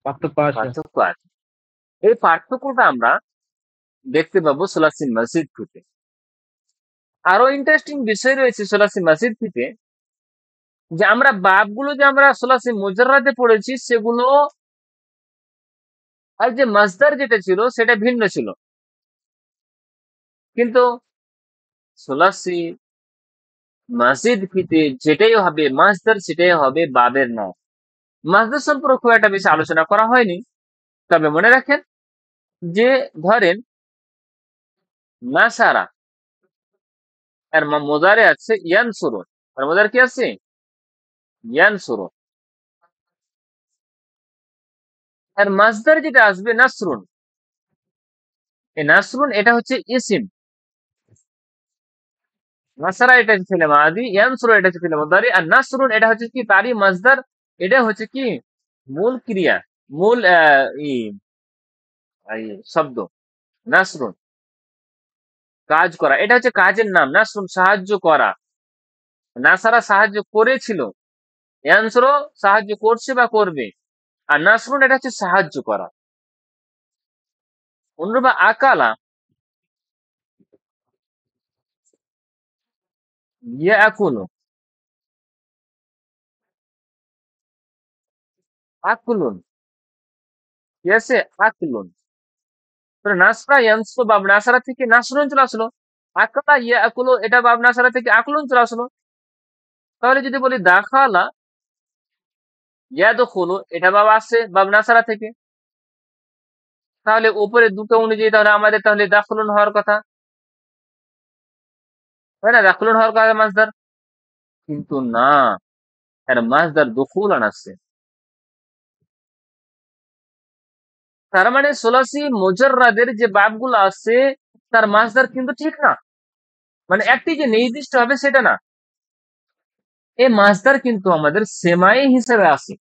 পার্থক্য আছে। পার্থক্য আছে। এই পার্থক্যটা আমরা দেখতে পাবো সোলাসি মসজিদ থেকে। আরো ইন্টারেস্টিং বিষয় রয়েছে সোলাসি মসজিদ থেকে, যে আমরা বাবগুলো যে আমরা সোলাসি মুজাররাদে পড়েছি সেগুলো আর যে মাসদার যেটা ছিল সেটা ভিন্ন ছিল, কিন্তু সোলাসি মসজিদ ফিতে যেটাই হবে মাসদার সেটাই হবে বাবের নাম। মাসদার সম্পর্কে খুব একটা বেশি আলোচনা করা হয়নি, তবে মনে রাখেন যে ধরেন নাসারা এর মোজারে আছে ইয়ানসুরুন, আর মোজার কি আছে ইয়ানসুরুন, আর মাসদার যেটা আসবে নাসরুন, এই নাসরুন এটা হচ্ছে ইসিম, নাসারা এটা হচ্ছে ফিলে মাদি, ইয়ানসুরুন এটা হচ্ছে ফিলে মুদারি, আর নাসরুন এটা হচ্ছে কি তারই মাসদার, এটা হচ্ছে কি মূল ক্রিয়া, মূল ই এই শব্দ নাসরুন, কাজ করা, এটা হচ্ছে কাজের নাম। নাসরুন সাহায্য করা, নাসারা সাহায্য করেছিল, ইয়ানসুরু সাহায্য করছে বা করবে, আর নাসরুন এটা হচ্ছে সাহায্য করা। অনুরূপ আকালা, ইয়াকুলু, আকুলুন, কি আছে আকুলুন, তাহলে নাসরা ইয়ানসুরু বাব নাসারা থেকে নাসরুন চলে আসলো, আকালা ইয়াকুলু এটা বাব নাসারা থেকে আকুলুন চলে আসলো। তাহলে যদি বলি দাখালা ইয়াদখুলু এটা বাব আসছে বাব নাসারা থেকে, তাহলে উপরে দুটো অনুযায়ী তাহলে আমাদের তাহলে দাখলুন হওয়ার কথা, তাই না? দাখলুন হওয়ার কথা মাসদার, কিন্তু না, এর মাসদার দুখুলান আছে। তার মানে সোলাসি মুজাররাদের যে বাবগুলো আছে তার মাসদার কিন্তু ঠিক না, মানে একটি যে নির্দিষ্ট হবে সেটা না। এই মাসদার কিন্তু আমাদের সেমাই হিসেবে আছে,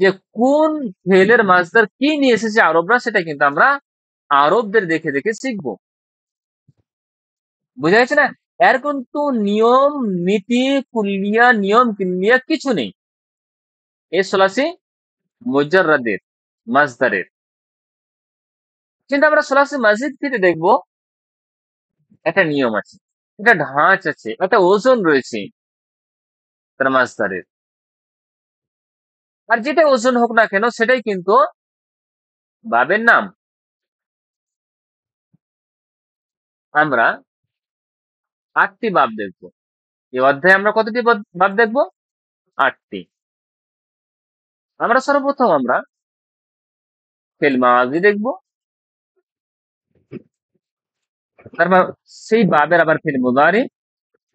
যে কোন ফেলের মাসদার কি নিয়ে এসেছে আরবরা, সেটা কিন্তু আমরা আরবদের দেখে দেখে শিখবো। বুঝা যাচ্ছে না? এর কিন্তু নিয়ম নীতি কুল্লিয়া নিয়ম কিল্লিয়া কিছু নেই এই সোলাসি মুজাররাদের মাসদারের। কিন্তু আমরা সোলাসি মসজিদ থেকে দেখবো একটা নিয়ম আছে, একটা ঢাঁচ আছে, একটা ওজন রয়েছে তার মাসদারের। আর যেটা ওজন হোক না কেন সেটাই কিন্তু বাবের নাম। আমরা 8টি বাব দেখবো এই অধ্যায়ে। আমরা কতটি বাব দেখবো? 8টি। আমরা সর্বপ্রথম আমরা ফেল মাজি দেখবো, তারপর সেই বাবের আবার ফেল মুদারি,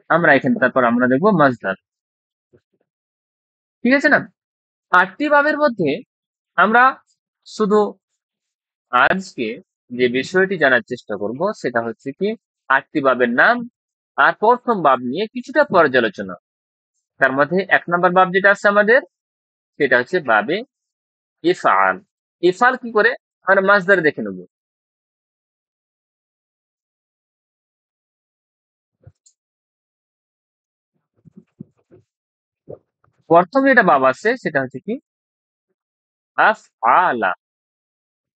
আমরা এখানে তারপর আমরা দেখবো মাজদার। ঠিক আছে না? 8টি বাবের মধ্যে আমরা শুধু আজকে যে বিষয়টি জানার চেষ্টা করব সেটা হচ্ছে কি 8টি বাবের নাম আর প্রথম বাব নিয়ে কিছুটা পর্যালোচনা। তার মধ্যে 1 নম্বর বাব যেটা আছে আমাদের, সেটা হচ্ছে বাবে ইফআল। ইফআল কি করে আমরা মাসদার দেখে নেব। প্রথম যেটা বাব আছে সেটা হচ্ছে কি আফআলা।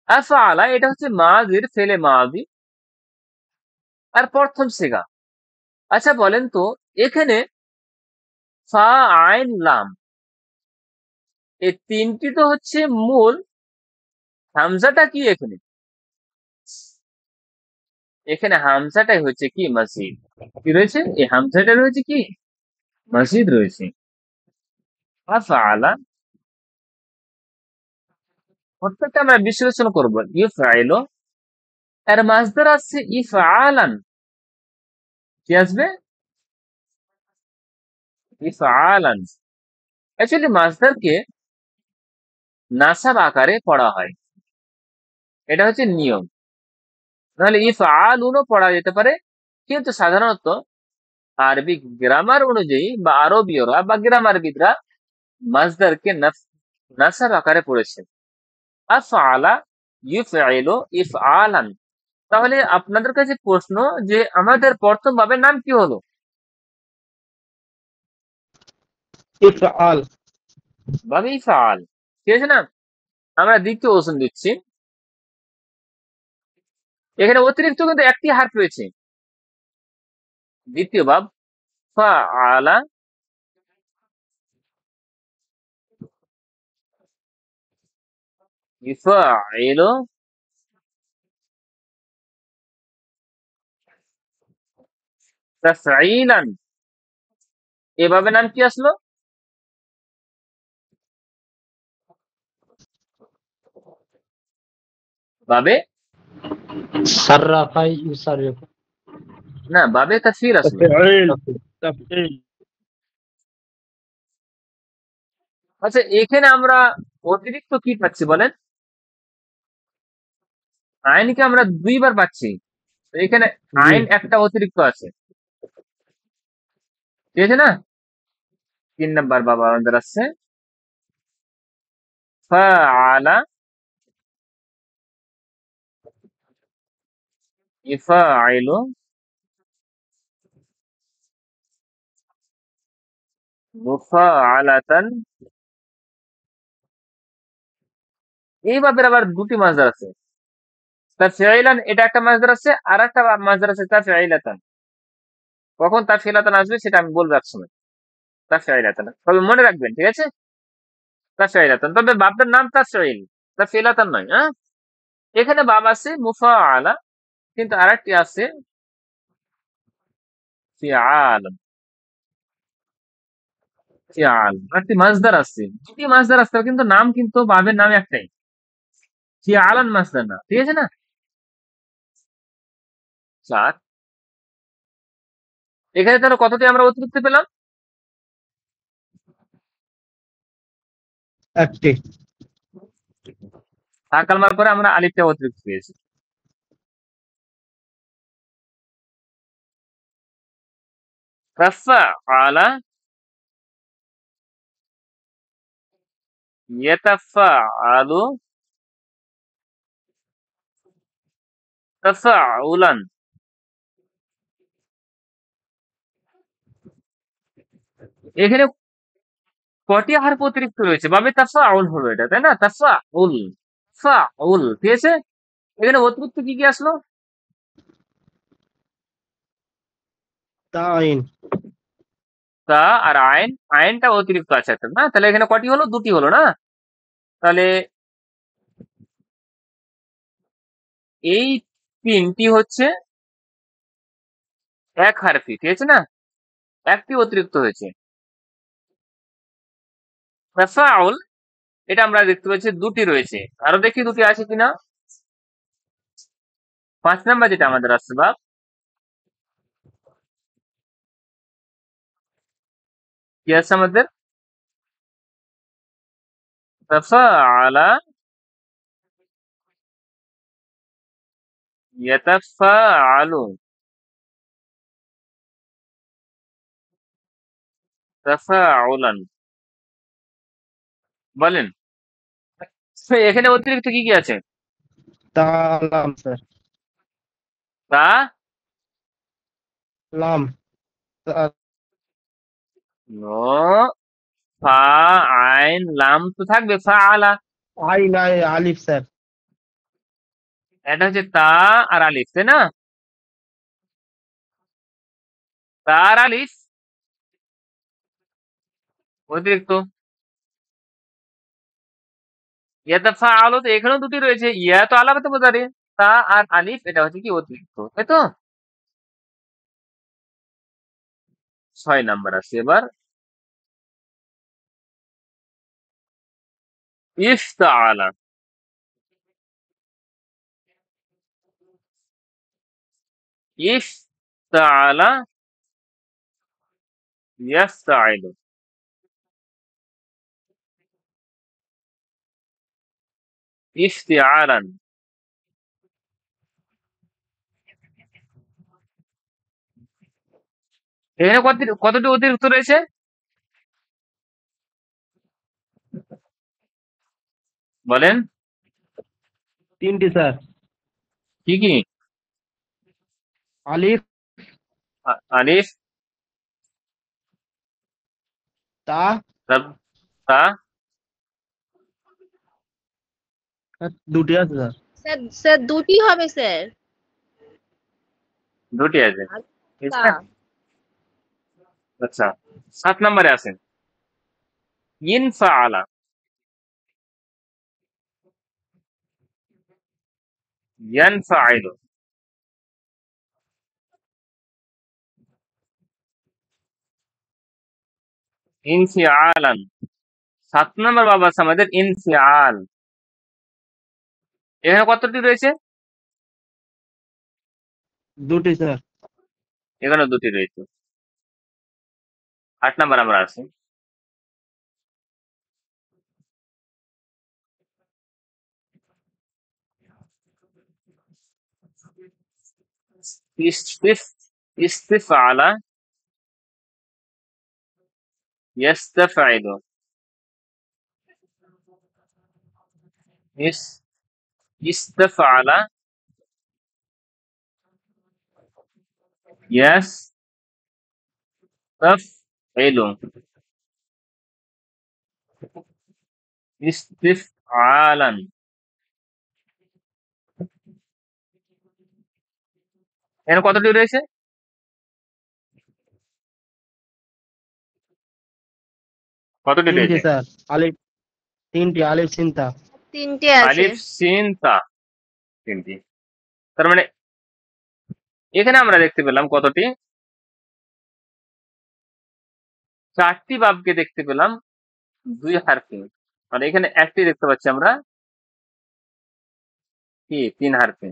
আফআলা এটা হচ্ছে মাজির ফেলে মাজি আর প্রথম সিগা। আচ্ছা বলেন তো, এখানে ফা আইন লাম এই তিনটি তো হচ্ছে মূল, হামজাটা কি এখানে? এখানে হামজাটাই হচ্ছে কি মসজিদ। কি রয়েছে? এই হামজাটা রয়েছে কি মসজিদ রয়েছে। আফআলা প্রত্যেকটা আমরা বিশ্লেষণ করব। ইফআইলো এর মাসদার আছে ইফআলান, কি আসবে? ইফআলান। অ্যাকচুয়ালি মাসদারকে নাসাব আকারে পড়া হয়, এটা হচ্ছে নিয়ম। নাহলে ইফআলুনও পড়া যেতে পারে, কিন্তু সাধারণত আরবি গ্রামার অনুযায়ী বা আরবীয়রা বা গ্রামারবিদরা মাসদারকে নাসাব আকারে পড়েছে। আফআলা ইউফআইলু ইফআলান। তাহলে আপনাদের কাছে প্রশ্ন, যে আমাদের প্রথম বাবের নাম কি হলো? ইফআল। বাবে ইফআল। ঠিক আছে না? আমরা দ্বিতীয় ওজন দিচ্ছি। এখানে অতিরিক্ত কিন্তু একটি হারফ রয়েছে। দ্বিতীয় বাব ফাআলা ইফআইলু তাফঈলান। এভাবে নাম কি আসলো? বাবে সাররাফাই ইউসারিফ। না, বাবে তাফসীর আসলো। তাফঈল। তাফঈল। আচ্ছা, এখানে আমরা অতিরিক্ত কি পাচ্ছি বলেন? আইনকে আমরা দুইবার পাচ্ছি, তো এখানে জি। আইন একটা অতিরিক্ত আছে। ঠিক আছে না? 3 নম্বর বাবা আমাদের আছে ফাআলা ইফাইলু মুফাআলাতান। এই বাবের আবার দুটি মাসদার আছে। তাফঈলান এটা একটা মাসদার আছে, আর একটা মাসদার আছে তাফঈলাতান। কখন তাফঈলাতান আসবে সেটা আমি বলবো একসময়। তাফঈলাতান তবে মনে রাখবেন, ঠিক আছে? তাফঈলাতান, তবে বাপটার নাম তাফঈল, তাফঈলাতান নয়। হ্যাঁ, এখানে বাব আছে মুফাআলা, কিন্তু আরেকটি আছে ফিআল। ফিআল আরেকটি মাসদার আছে, দুটি মাসদার আছে, কিন্তু নাম কিন্তু বাবের নাম একটাই। ফিআলান মাসদার না, ঠিক আছে না? 4। এখানে তাহলে কতটি আমরা অতিরিক্ত পেলাম? একটি। তা কালমার পরে আমরা আলিফটা অতিরিক্ত পেয়েছি। তাফআলা, ইয়াতাফআলু, তাফাউলান। এখানে কটি হারফ অতিরিক্ত রয়েছে? বাবে তাফাউল হলো এটা, তাই না? তাফাউল, ফাউল, ঠিক আছে? এখানে অতিরিক্ত কি কি আসলো? তাইন। তা আর আইন। আইনটা অতিরিক্ত আছে একটা, না? তাহলে এখানে কটি হলো? দুটি হলো, না? তাহলে এই তিনটি হচ্ছে এক হারফি, ঠিক আছে না? একটি অতিরিক্ত হয়েছে। তাফাউল, এটা আমরা দেখতে পাচ্ছি দুটি রয়েছে। আরো দেখি দুটি আছে কিনা। 5 নাম্বার যেটা আমাদের আসছে বাপ, কি আছে আমাদের? তাফাআলা, ইয়াতাফাআলু, তাফাউলান। বলেন, তো এখানে অতিরিক্ত কি কি আছে? তা লাম স্যার। তা, লাম। তা- নো, ফা, আইন, লাম তো থাকবে। ফাআলা, আইন আলিফ স্যার। এটা হচ্ছে তা আর আলিফ, তাই না? তা আর আলিফ অতিরিক্ত। ইয়াতাফাআলু, তো এখানেও দুটি রয়েছে। ইয়া তো আলামাতে মুজারি, তা আর আলিফ এটা হচ্ছে কি অতিরিক্ত, তাই তো? 6 নাম্বার আছে এবার। ইফতাআলা, ইফতাআলা, ইয়াফতাইলু, ইফতিআলান। এখানে কতটি অতিরিক্ত রয়েছে? বলেন, তিনটি স্যার। কি কি? আলিফ, আলিফ, তা, তাব- তা, আর দুটি আছে স্যার। স্যার স্যার দুটি হবে স্যার। দুটি আছে, ঠিক তা আছে? আচ্ছা, 7 নম্বরে আছেন ইনফাআলা, ইয়ানফাইলু, ইনফিআলান। 7 নম্বর বাবা আছে আমাদের ইনফিআল। এখানে কতটি রয়েছে? দুটি স্যার। এখানে দুটি রয়েছে। 8 নাম্বার আমরা আছি। ইস্তিফ, ইস্তিফআলা, ইয়াস্তাফআইলু, ইস, ইস্তাফআলা, ইয়াস্তাফইলু, ইস্তিফআলান। এখানে কতটি রয়েছে? কতটি তিনটি রয়েছে? স্যার। আলিফ, তিনটি আলিফ চিন্তা। তিনটে আছে। আলিফ, সিন, তা, তিনটি। তার মানে এখানে আমরা দেখতে পেলাম কতটি? 4টি বাবকে দেখতে পেলাম 2 হারফে। আর এখানে একটি দেখতে পাচ্ছি আমরা কি 3 হারফি।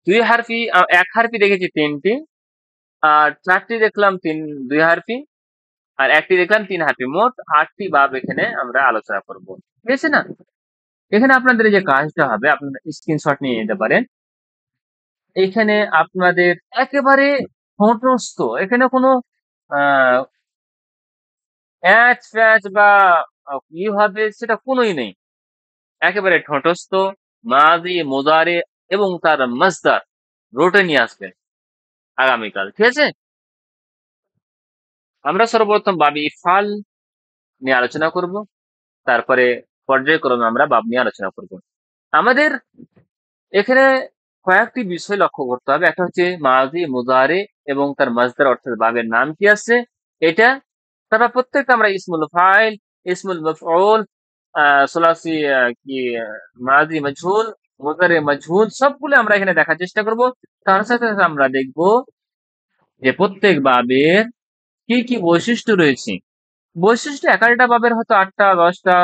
2 হারফি, 1 হারফি দেখেছি 3টি, আর 4টি দেখলাম 2 হারফি, আর 1টি দেখলাম 3 হারফি। মোট 8টি বাব এখানে আমরা আলোচনা করব। ঠিক আছে না? এখানে আপনাদের এই যে কাজটা হবে, আপনারা স্ক্রিনশট নিয়ে নিতে পারেন। এখানে আপনাদের একেবারে ঠোঁটস্থ, এখানে কোনো আহ প্যাচ বা কি হবে সেটা কোনোই নেই। একেবারে ঠোঁটস্থ মাজি, মুদারে এবং তার মাসদার রোটে নিয়ে আসবেন আগামীকাল। ঠিক আছে? আমরা সর্বপ্রথম বাবি ইফআল নিয়ে আলোচনা করব, তারপরে পর্যায়ক্রমে আমরা বাব নিয়ে আলোচনা করব। আমাদের এখানে কয়েকটি বিষয় লক্ষ্য করতে হবে। একটা হচ্ছে মাজি, মুদারে এবং তার মাসদার অর্থাৎ বাবের নাম কি আছে এটা। তারপর প্রত্যেকটা আমরা ইসমুল ফাইল, ইসমুল মাফউল, সুলাসি কি মাজি মাজহুল, মুদারে মাজহুল সবগুলো আমরা এখানে দেখার চেষ্টা করব। তার সাথে সাথে আমরা দেখব যে প্রত্যেক বাবের কি কি বৈশিষ্ট্য রয়েছে। বৈশিষ্ট্য এক একটা বাবের হয়তো 8টা, 10টা,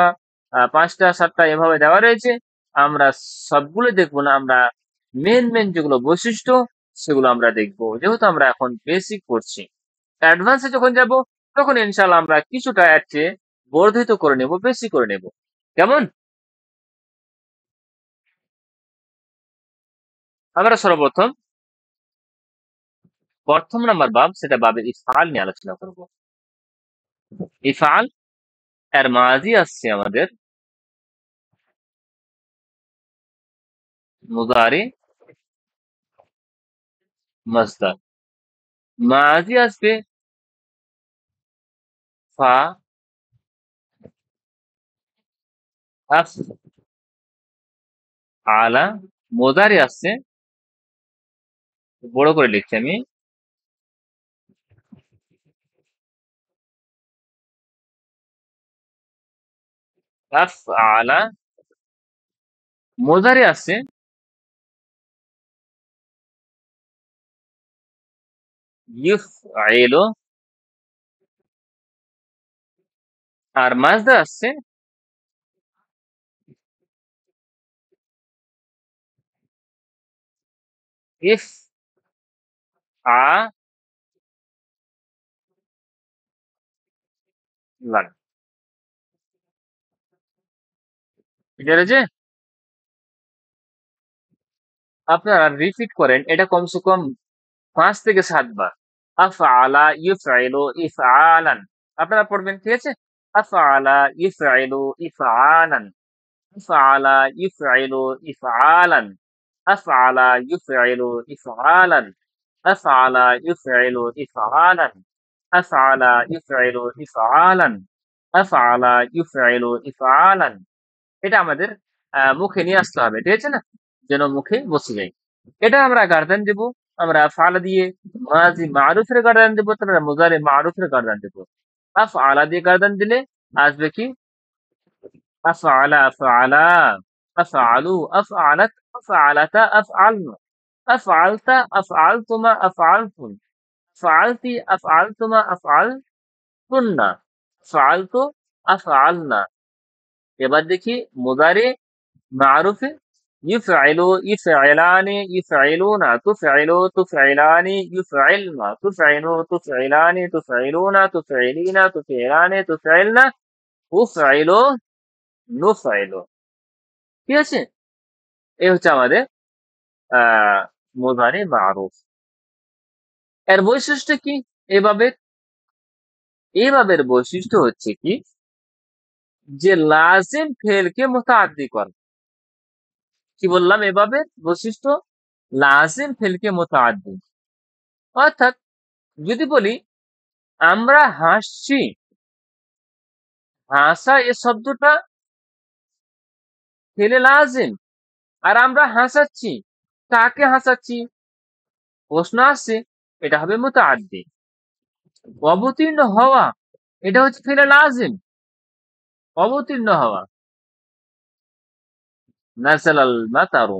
5টা, 7টা এভাবে দেওয়া রয়েছে। আমরা সবগুলো দেখবো না, আমরা মেন যেগুলো বৈশিষ্ট্য সেগুলো আমরা দেখবো, যেহেতু আমরা এখন বেসিক করছি। অ্যাডভান্সে যখন যাব তখন ইনশাল্লাহ আমরা কিছুটা এর চেয়ে বর্ধিত করে নেব, বেশি করে নেব। কেমন? আমরা সর্বপ্রথম প্রথম নাম্বার বাব, সেটা বাবে ইফআল নিয়ে আলোচনা করব। ইফআল এর মাজি আসছে আমাদের মুদারি, মাসদার। মাজি আসবে ফা, আফ, আলা। মুদারি আসছে, বড় করে লিখছি আমি, আফ আলা। মুদারি আসছে ইউফ আইলো, আর মাজদা আসছে ইফ আ লান। ঠিক আছে? আপনারা রিপিট করেন এটা কমসে কম 5 থেকে 7 বার। আফআলা ইউফআইলু ইফআলান। আপনারা পড়বেন। ঠিক আছে? আফআলা ইউফআইলু ইফআলান, আফআলা ইউফআইলু ইফআলান, আফআলা ইউফআইলু ইফআলান, আফআলা ইউফআইলু ইফআলান, আফআলা ইউফআইলু ইফআলান, আফআলা ইউফআইলু ইফআলান। এটা আমাদের মুখে নিয়ে আসতে হবে। ঠিক আছে না? যেন মুখে বসে যায়। এটা আমরা গার্দান দেব। আমরা ফালা দিয়ে মাজি মারুফের গার্দান দেব, তারপরে মুজারে মারুফের গার্দান দেব। আফআলা দিয়ে গার্দান দিলে আসবে কি আফআলা, আফআলা, আফআলু, আফআলাত, আফআলাতা, আফআলনা, আফআলতা, আফআলতুমা, আফআলতুম, আফআলতি, আফআলতুমা, আফআলতুন্না, আফআলতু, আফআলনা। এবার দেখি মুজারে মারুফে يفعلوا يفعلان يفعلون تفعلوا تفعلان يفعلن تفعلوا تفعلان تفعلون تفعلين تفعلان تفعلن تفعلوا نفعلوا। ঠিক আছে? এই হচ্ছে আমাদের আহ মুজারে মারুফ। এর বৈশিষ্ট্য কি? এভাবে বৈশিষ্ট্য হচ্ছে কি যে লাজিম ফেলকে মুতাআদ্দি করে। কি বললাম? এভাবে বৈশিষ্ট্য লাজিম ফেলকে মুতাআদ্দি। অর্থাৎ যদি বলি আমরা হাসছি, হাসা এ শব্দটা ফেলে লাজিম, আর আমরা হাসাচ্ছি, কাকে হাসাচ্ছি প্রশ্ন আসছে, এটা হবে মুতাআদ্দি। অবতীর্ণ হওয়া এটা হচ্ছে ফেলে লাজিম, অবতীর্ণ হওয়া। নাজালাল মাতারু,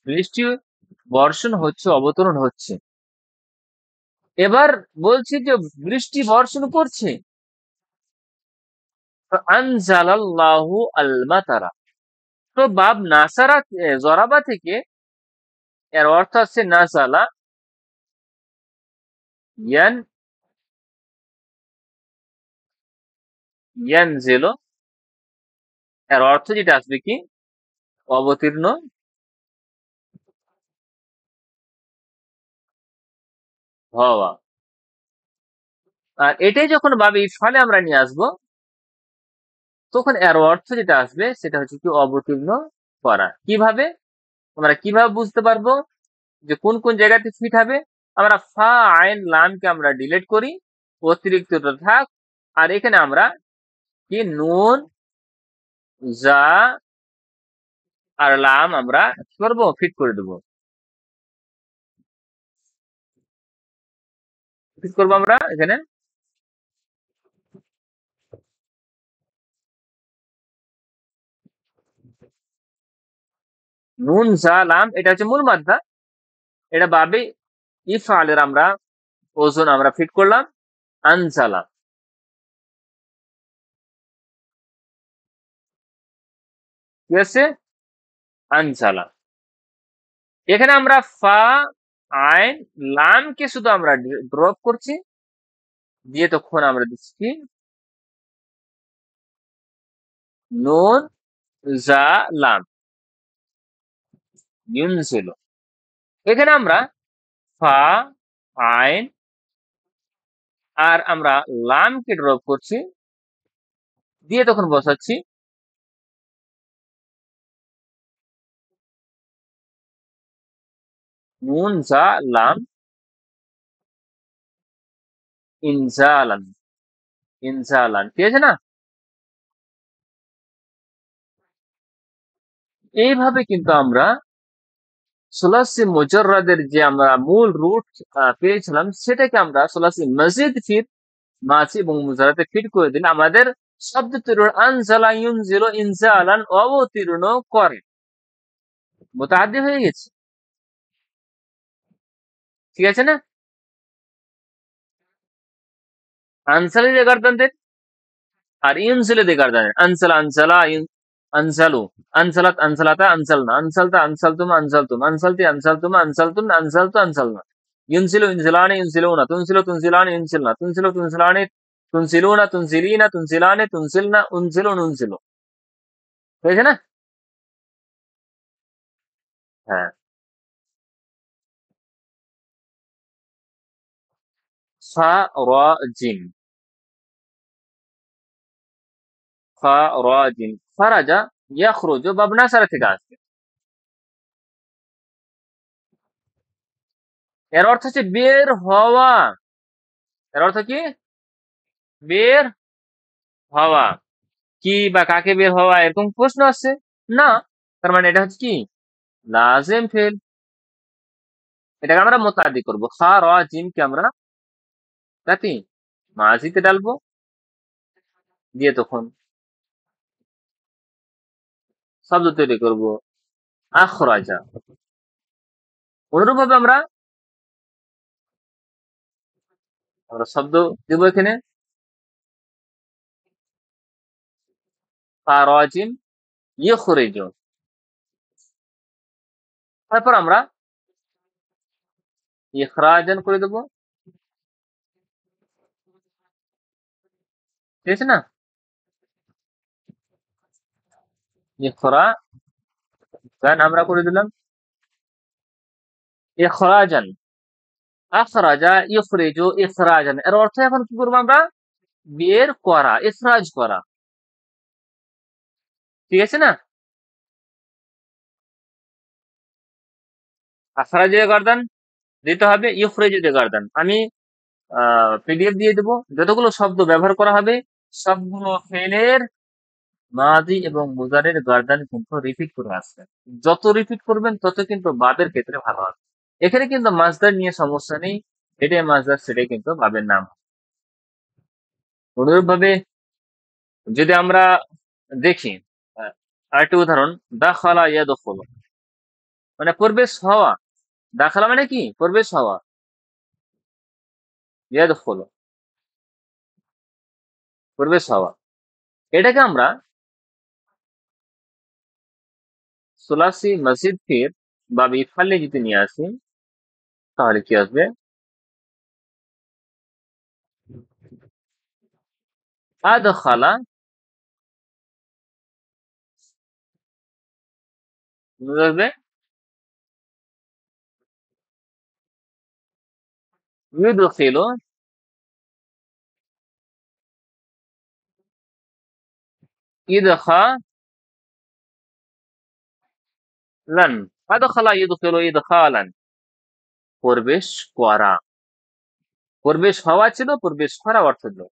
বৃষ্টি বর্ষণ হচ্ছে, অবতরণ হচ্ছে। এবার বলছি যে বৃষ্টি বর্ষণ করছে, আনজালাল্লাহু আল মাতারা, তো বাব নাসারা জরাবা থেকে এর অর্থ হচ্ছে নাসালা ইয়ান ইয়ানজিলু, এর অর্থ যেটা আসবে কি অবতীর্ণ হওয়া। আর এটাই যখন বাবে ইফালে আমরা নিয়ে আসবো, তখন এর অর্থ যেটা আসবে সেটা হচ্ছে কি অবতীর্ণ করা। কিভাবে আমরা কিভাবে বুঝতে পারবো যে কোন কোন জায়গাতে ফিট হবে? আমরা ফা আইন লামকে আমরা ডিলিট করি, অতিরিক্ত থাক, আর এখানে আমরা কি নুন যা আর লাম আমরা কি করবো ফিট করে দেবো। ফিট করবো আমরা এখানে নুন যা লাম, এটা হচ্ছে মূল মাদ্দা, এটা বাবে ইফআলের আমরা ওজন আমরা ফিট করলাম আনসালা। ঠিক আছে, আনসালা। এখানে আমরা ফা আইন লামকে শুধু আমরা ড্রপ করছি, দিয়ে তখন আমরা দিচ্ছি নুন যা লাম ইউনজিলু। এখানে আমরা ফা আইন আর আমরা লামকে ড্রপ করছি, দিয়ে তখন বসাচ্ছি নুন যা লাম ইনজালান। ইনজালান, ঠিক আছে না? এইভাবে কিন্তু আমরা সুলাসি মুজাররাদের যে আমরা মূল রুট পেয়েছিলাম, সেটাকে আমরা সুলাসি মজিদ ফিট মাছি এবং মুজারাতে ফিট করে দিলে আমাদের শব্দ তৈরি আনজালা ইউনজিলু ইনজালান অবতীর্ণ করে, মুতাআদ্দি হয়ে গেছে। ঠিক আছে না? আনসালি দিয়ে গার্দান দেন, আর ইউনজিলু দিয়ে গার্দান দেন। আনসালা আনসালা আনসালু, আনসালাত আনসালাতা আনসালনা, আনসালতা আনসালতুম আনসালতুম, আনসালতি আনসালতুম আনসালতুন আনসালতু আনসালনা, ইউনজিলু ইনজিলানি ইউনজিলুনা, তুনজিলু তুনজিলানি ইউনজিলনা, তুনজিলু তুনজিলানি তুনজিলুনা, তুনজিলিনা তুনজিলানি তুনজিলনা, উনজিলু নুনজিলু। হয়েছে না? হ্যাঁ। ফা র জিম, ফা র জিম, ফারাজা ইয়াখরুজু বাব নাসারা থেকে আসবে। এর অর্থ হচ্ছে বের হওয়া। এর অর্থ কি? বের হওয়া। কি বা কাকে বের হওয়া এরকম প্রশ্ন আসছে না, তার মানে এটা হচ্ছে কি লাজেম ফেল। এটাকে আমরা মোতাদি করবো। খা র জিমকে আমরা জাতি মাজিতে ডালবো, দিয়ে তখন শব্দ তৈরি করবো আখরাজা। অনুরূপ ভাবে আমরা আমরা শব্দ দিব এখানে খা র জিম ইখরিজু। তারপর আমরা ইখরাজান করে দেবো। ঠিক আছে না? ইখরাজান আমরা করে দিলাম। ইখরাজান, আখরাজা ইখরিজু ইখরাজান, এর অর্থ এখন কি করবো আমরা? বের করা, ইখরাজ করা। ঠিক আছে না? আখরাজে গার্দান দিতে হবে, ইখরিজে গার্দান। আমি পিডিএফ দিয়ে দেবো, যতগুলো শব্দ ব্যবহার করা হবে সবগুলো ফেলের মাদি এবং মুজারের গার্দান কিন্তু রিপিট করে আসবে। যত রিপিট করবেন তত কিন্তু বাদের ক্ষেত্রে ভালো হবে। এখানে কিন্তু মাসদার নিয়ে সমস্যা নেই, এটাই মাসদার সেটাই কিন্তু বাবের নাম। অনুরূপ ভাবে যদি আমরা দেখি আরেকটি উদাহরণ, দাখালা ইয়াদখুলু, মানে প্রবেশ হওয়া। দাখালা মানে কি? প্রবেশ হওয়া। ইয়াদখুলু, প্রবেশ হওয়া। এটাকে আমরা সুলাসি মসজিদ ফির বা ইফালে যদি নিয়ে আসি তাহলে কি আসবে? আদখালা আসবে ইউদখিলু ইদখালান। আদখালা ইউদখিলু ইদখালান, প্রবেশ করা। প্রবেশ হওয়া ছিল, প্রবেশ করা অর্থ দিল।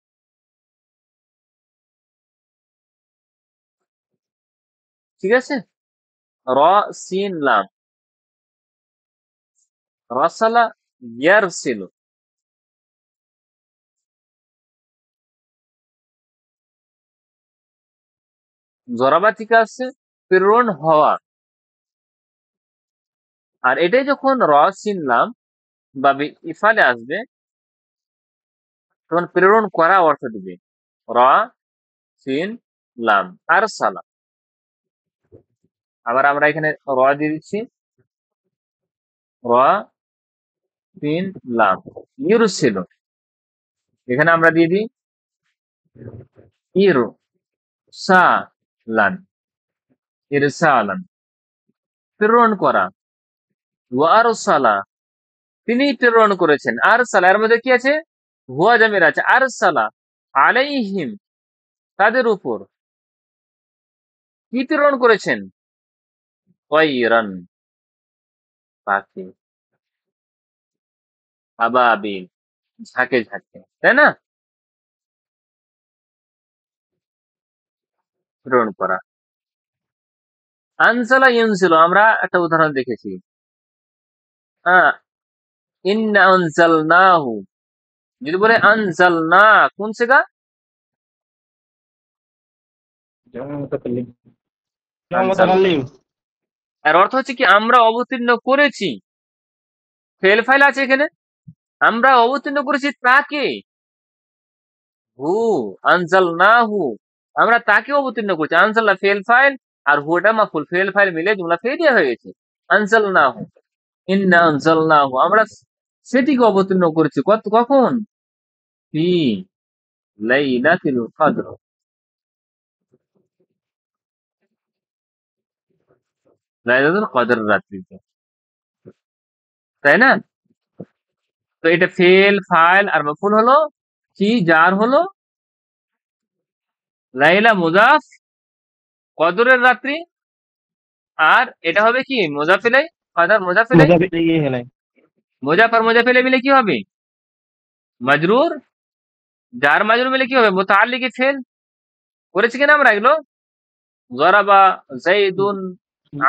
ঠিক আছে। র সিন লাম, রসালা ইয়ারসিলু। জরাবা থেকে আসছে প্রেরণ হওয়া। আর এটাই যখন র সিন লাম বা ইফালে আসবে তখন প্রেরণ করা অর্থ দিবে। র সিন লাম আর সালা। আবার আমরা এখানে র দিয়ে দিচ্ছি, র সিন লাম ইউরসিলু। এখানে আমরা দিয়ে দিই ইর সালান, ইরসালান, প্রেরণ করা। ওয়ার সালা, তিনি প্রেরণ করেছেন। আর সালা এর মধ্যে কি আছে? হুয়া জামির আছে। আর সালা আলাইহিম, তাদের উপর কি প্রেরণ করেছেন? তয়রান, পাখি। আবাবিল, ঝাঁকে ঝাঁকে, তাই না? প্রেরণ করা। আনসালা ইউনসিলু, আমরা একটা উদাহরণ দেখেছি। হ্যাঁ, ইন্না আনজালনাহু, যদি বলে আনজালনা, কোন সেগা? মুতাকাল্লিম। আনজালনা। মুতাকাল্লিম। এর অর্থ হচ্ছে কি আমরা অবতীর্ণ করেছি। ফেল ফাইল আছে এখানে, আমরা অবতীর্ণ করেছি তাকে। হু, আনজালনাহু, আমরা তাকে অবতীর্ণ করেছি। আনজালনা ফেল ফাইল আর হুটা মাফুল, ফেল ফাইল মিলে জুমলা ফেলিয়া হয়ে গেছে। আনজালনাহু, ইন্না আনজালনাহু, আমরা সেটিকে অবতীর্ণ করেছি। কখন? ফি লাইলাতুল কদর, লাইলাতুল কদর রাত্রিতে, তাই না? তো এটা ফেল ফাইল আর মাফুল হলো, কি জার হলো লাইলা মুজাফ, কদরের রাত্রি। আর এটা হবে কি মুজাফিলাই, কদর মুজাফিলাই। মুজাফির ইয়ে হেলাই। মুজাফ আর মুজাফিলাই মিলে কি হবে? মাজরুর। জার মাজরুর মিলে কি হবে? মুতাআল্লিকি ফেল। করেছি কিনা আমরা এগুলো? জরাবা জাইদুন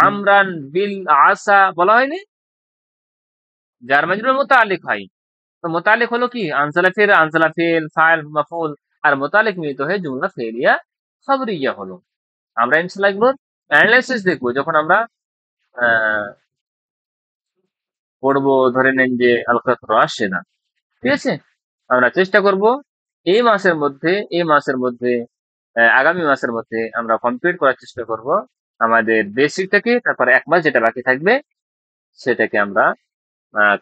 আমরান বিল আসা বলা হয়নি? জার মাজরুর মুতাআল্লিক হয়। তো মুতাআল্লিক হলো কি আনসালা ফেল ফাইল মাফউল, আর মুতাআল্লিক মিলিত হয়ে জুমলা ফেলিয়া খবরিয়া হলো। আমরা ইনশাআল্লাহ এগুলোর অ্যানালাইসিস দেখবো যখন আমরা আহ, পড়বো। ধরে নেন যে আল কাতরা রাশিদা, ঠিক আছে? আমরা চেষ্টা করব এই মাসের মধ্যে আগামী মাসের মধ্যে আমরা কমপ্লিট করার চেষ্টা করব আমাদের বেসিকটাকে। তারপর 1 মাস যেটা বাকি থাকবে সেটাকে আমরা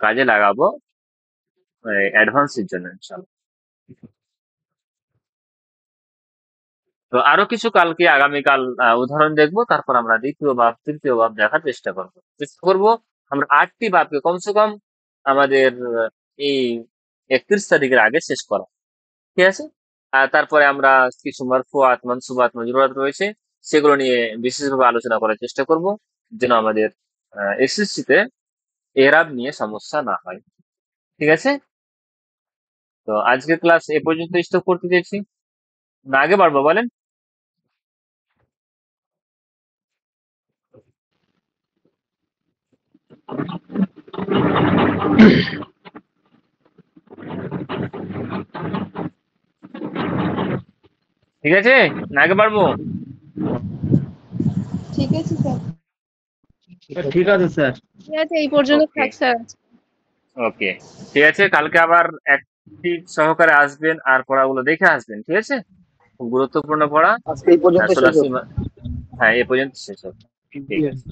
কাজে লাগাবো অ্যাডভান্সের জন্য ইনশাআল্লাহ। তো আরো কিছু কালকে আগামীকাল উদাহরণ দেখবো, তারপর আমরা দ্বিতীয় ভাব তৃতীয় ভাব দেখার চেষ্টা করবো আমরা 8টি ভাবকে কমসে কম আমাদের এই 31 তারিখের আগে শেষ করা। ঠিক আছে। আর তারপরে আমরা কিছু মারফুআত মানসুবাত মাজরুরাত রয়েছে, সেগুলো নিয়ে বিশেষভাবে আলোচনা করার চেষ্টা করব যেন আমাদের এসএসসি তে এরাব নিয়ে সমস্যা না হয়। ঠিক আছে। তো আজকের ক্লাস এ পর্যন্ত স্টপ করতে চাইছি, না আগে বাড়বো বলেন? ঠিক আছে, না আগে বাড়বো? ঠিক আছে স্যার। ঠিক আছে স্যার। ঠিক আছে, এই পর্যন্ত ওকে, থাক স্যার। ওকে, ঠিক আছে। কালকে আবার অ্যাক্টিভ সহকারে আসবেন আর পড়াগুলো দেখে আসবেন। ঠিক আছে, খুব গুরুত্বপূর্ণ পড়া। আজকে এই পর্যন্ত শেষ সোলাসি, হলো। হ্যাঁ, এ পর্যন্ত শেষ হবে। ঠিক ঠিক আছে। আছে।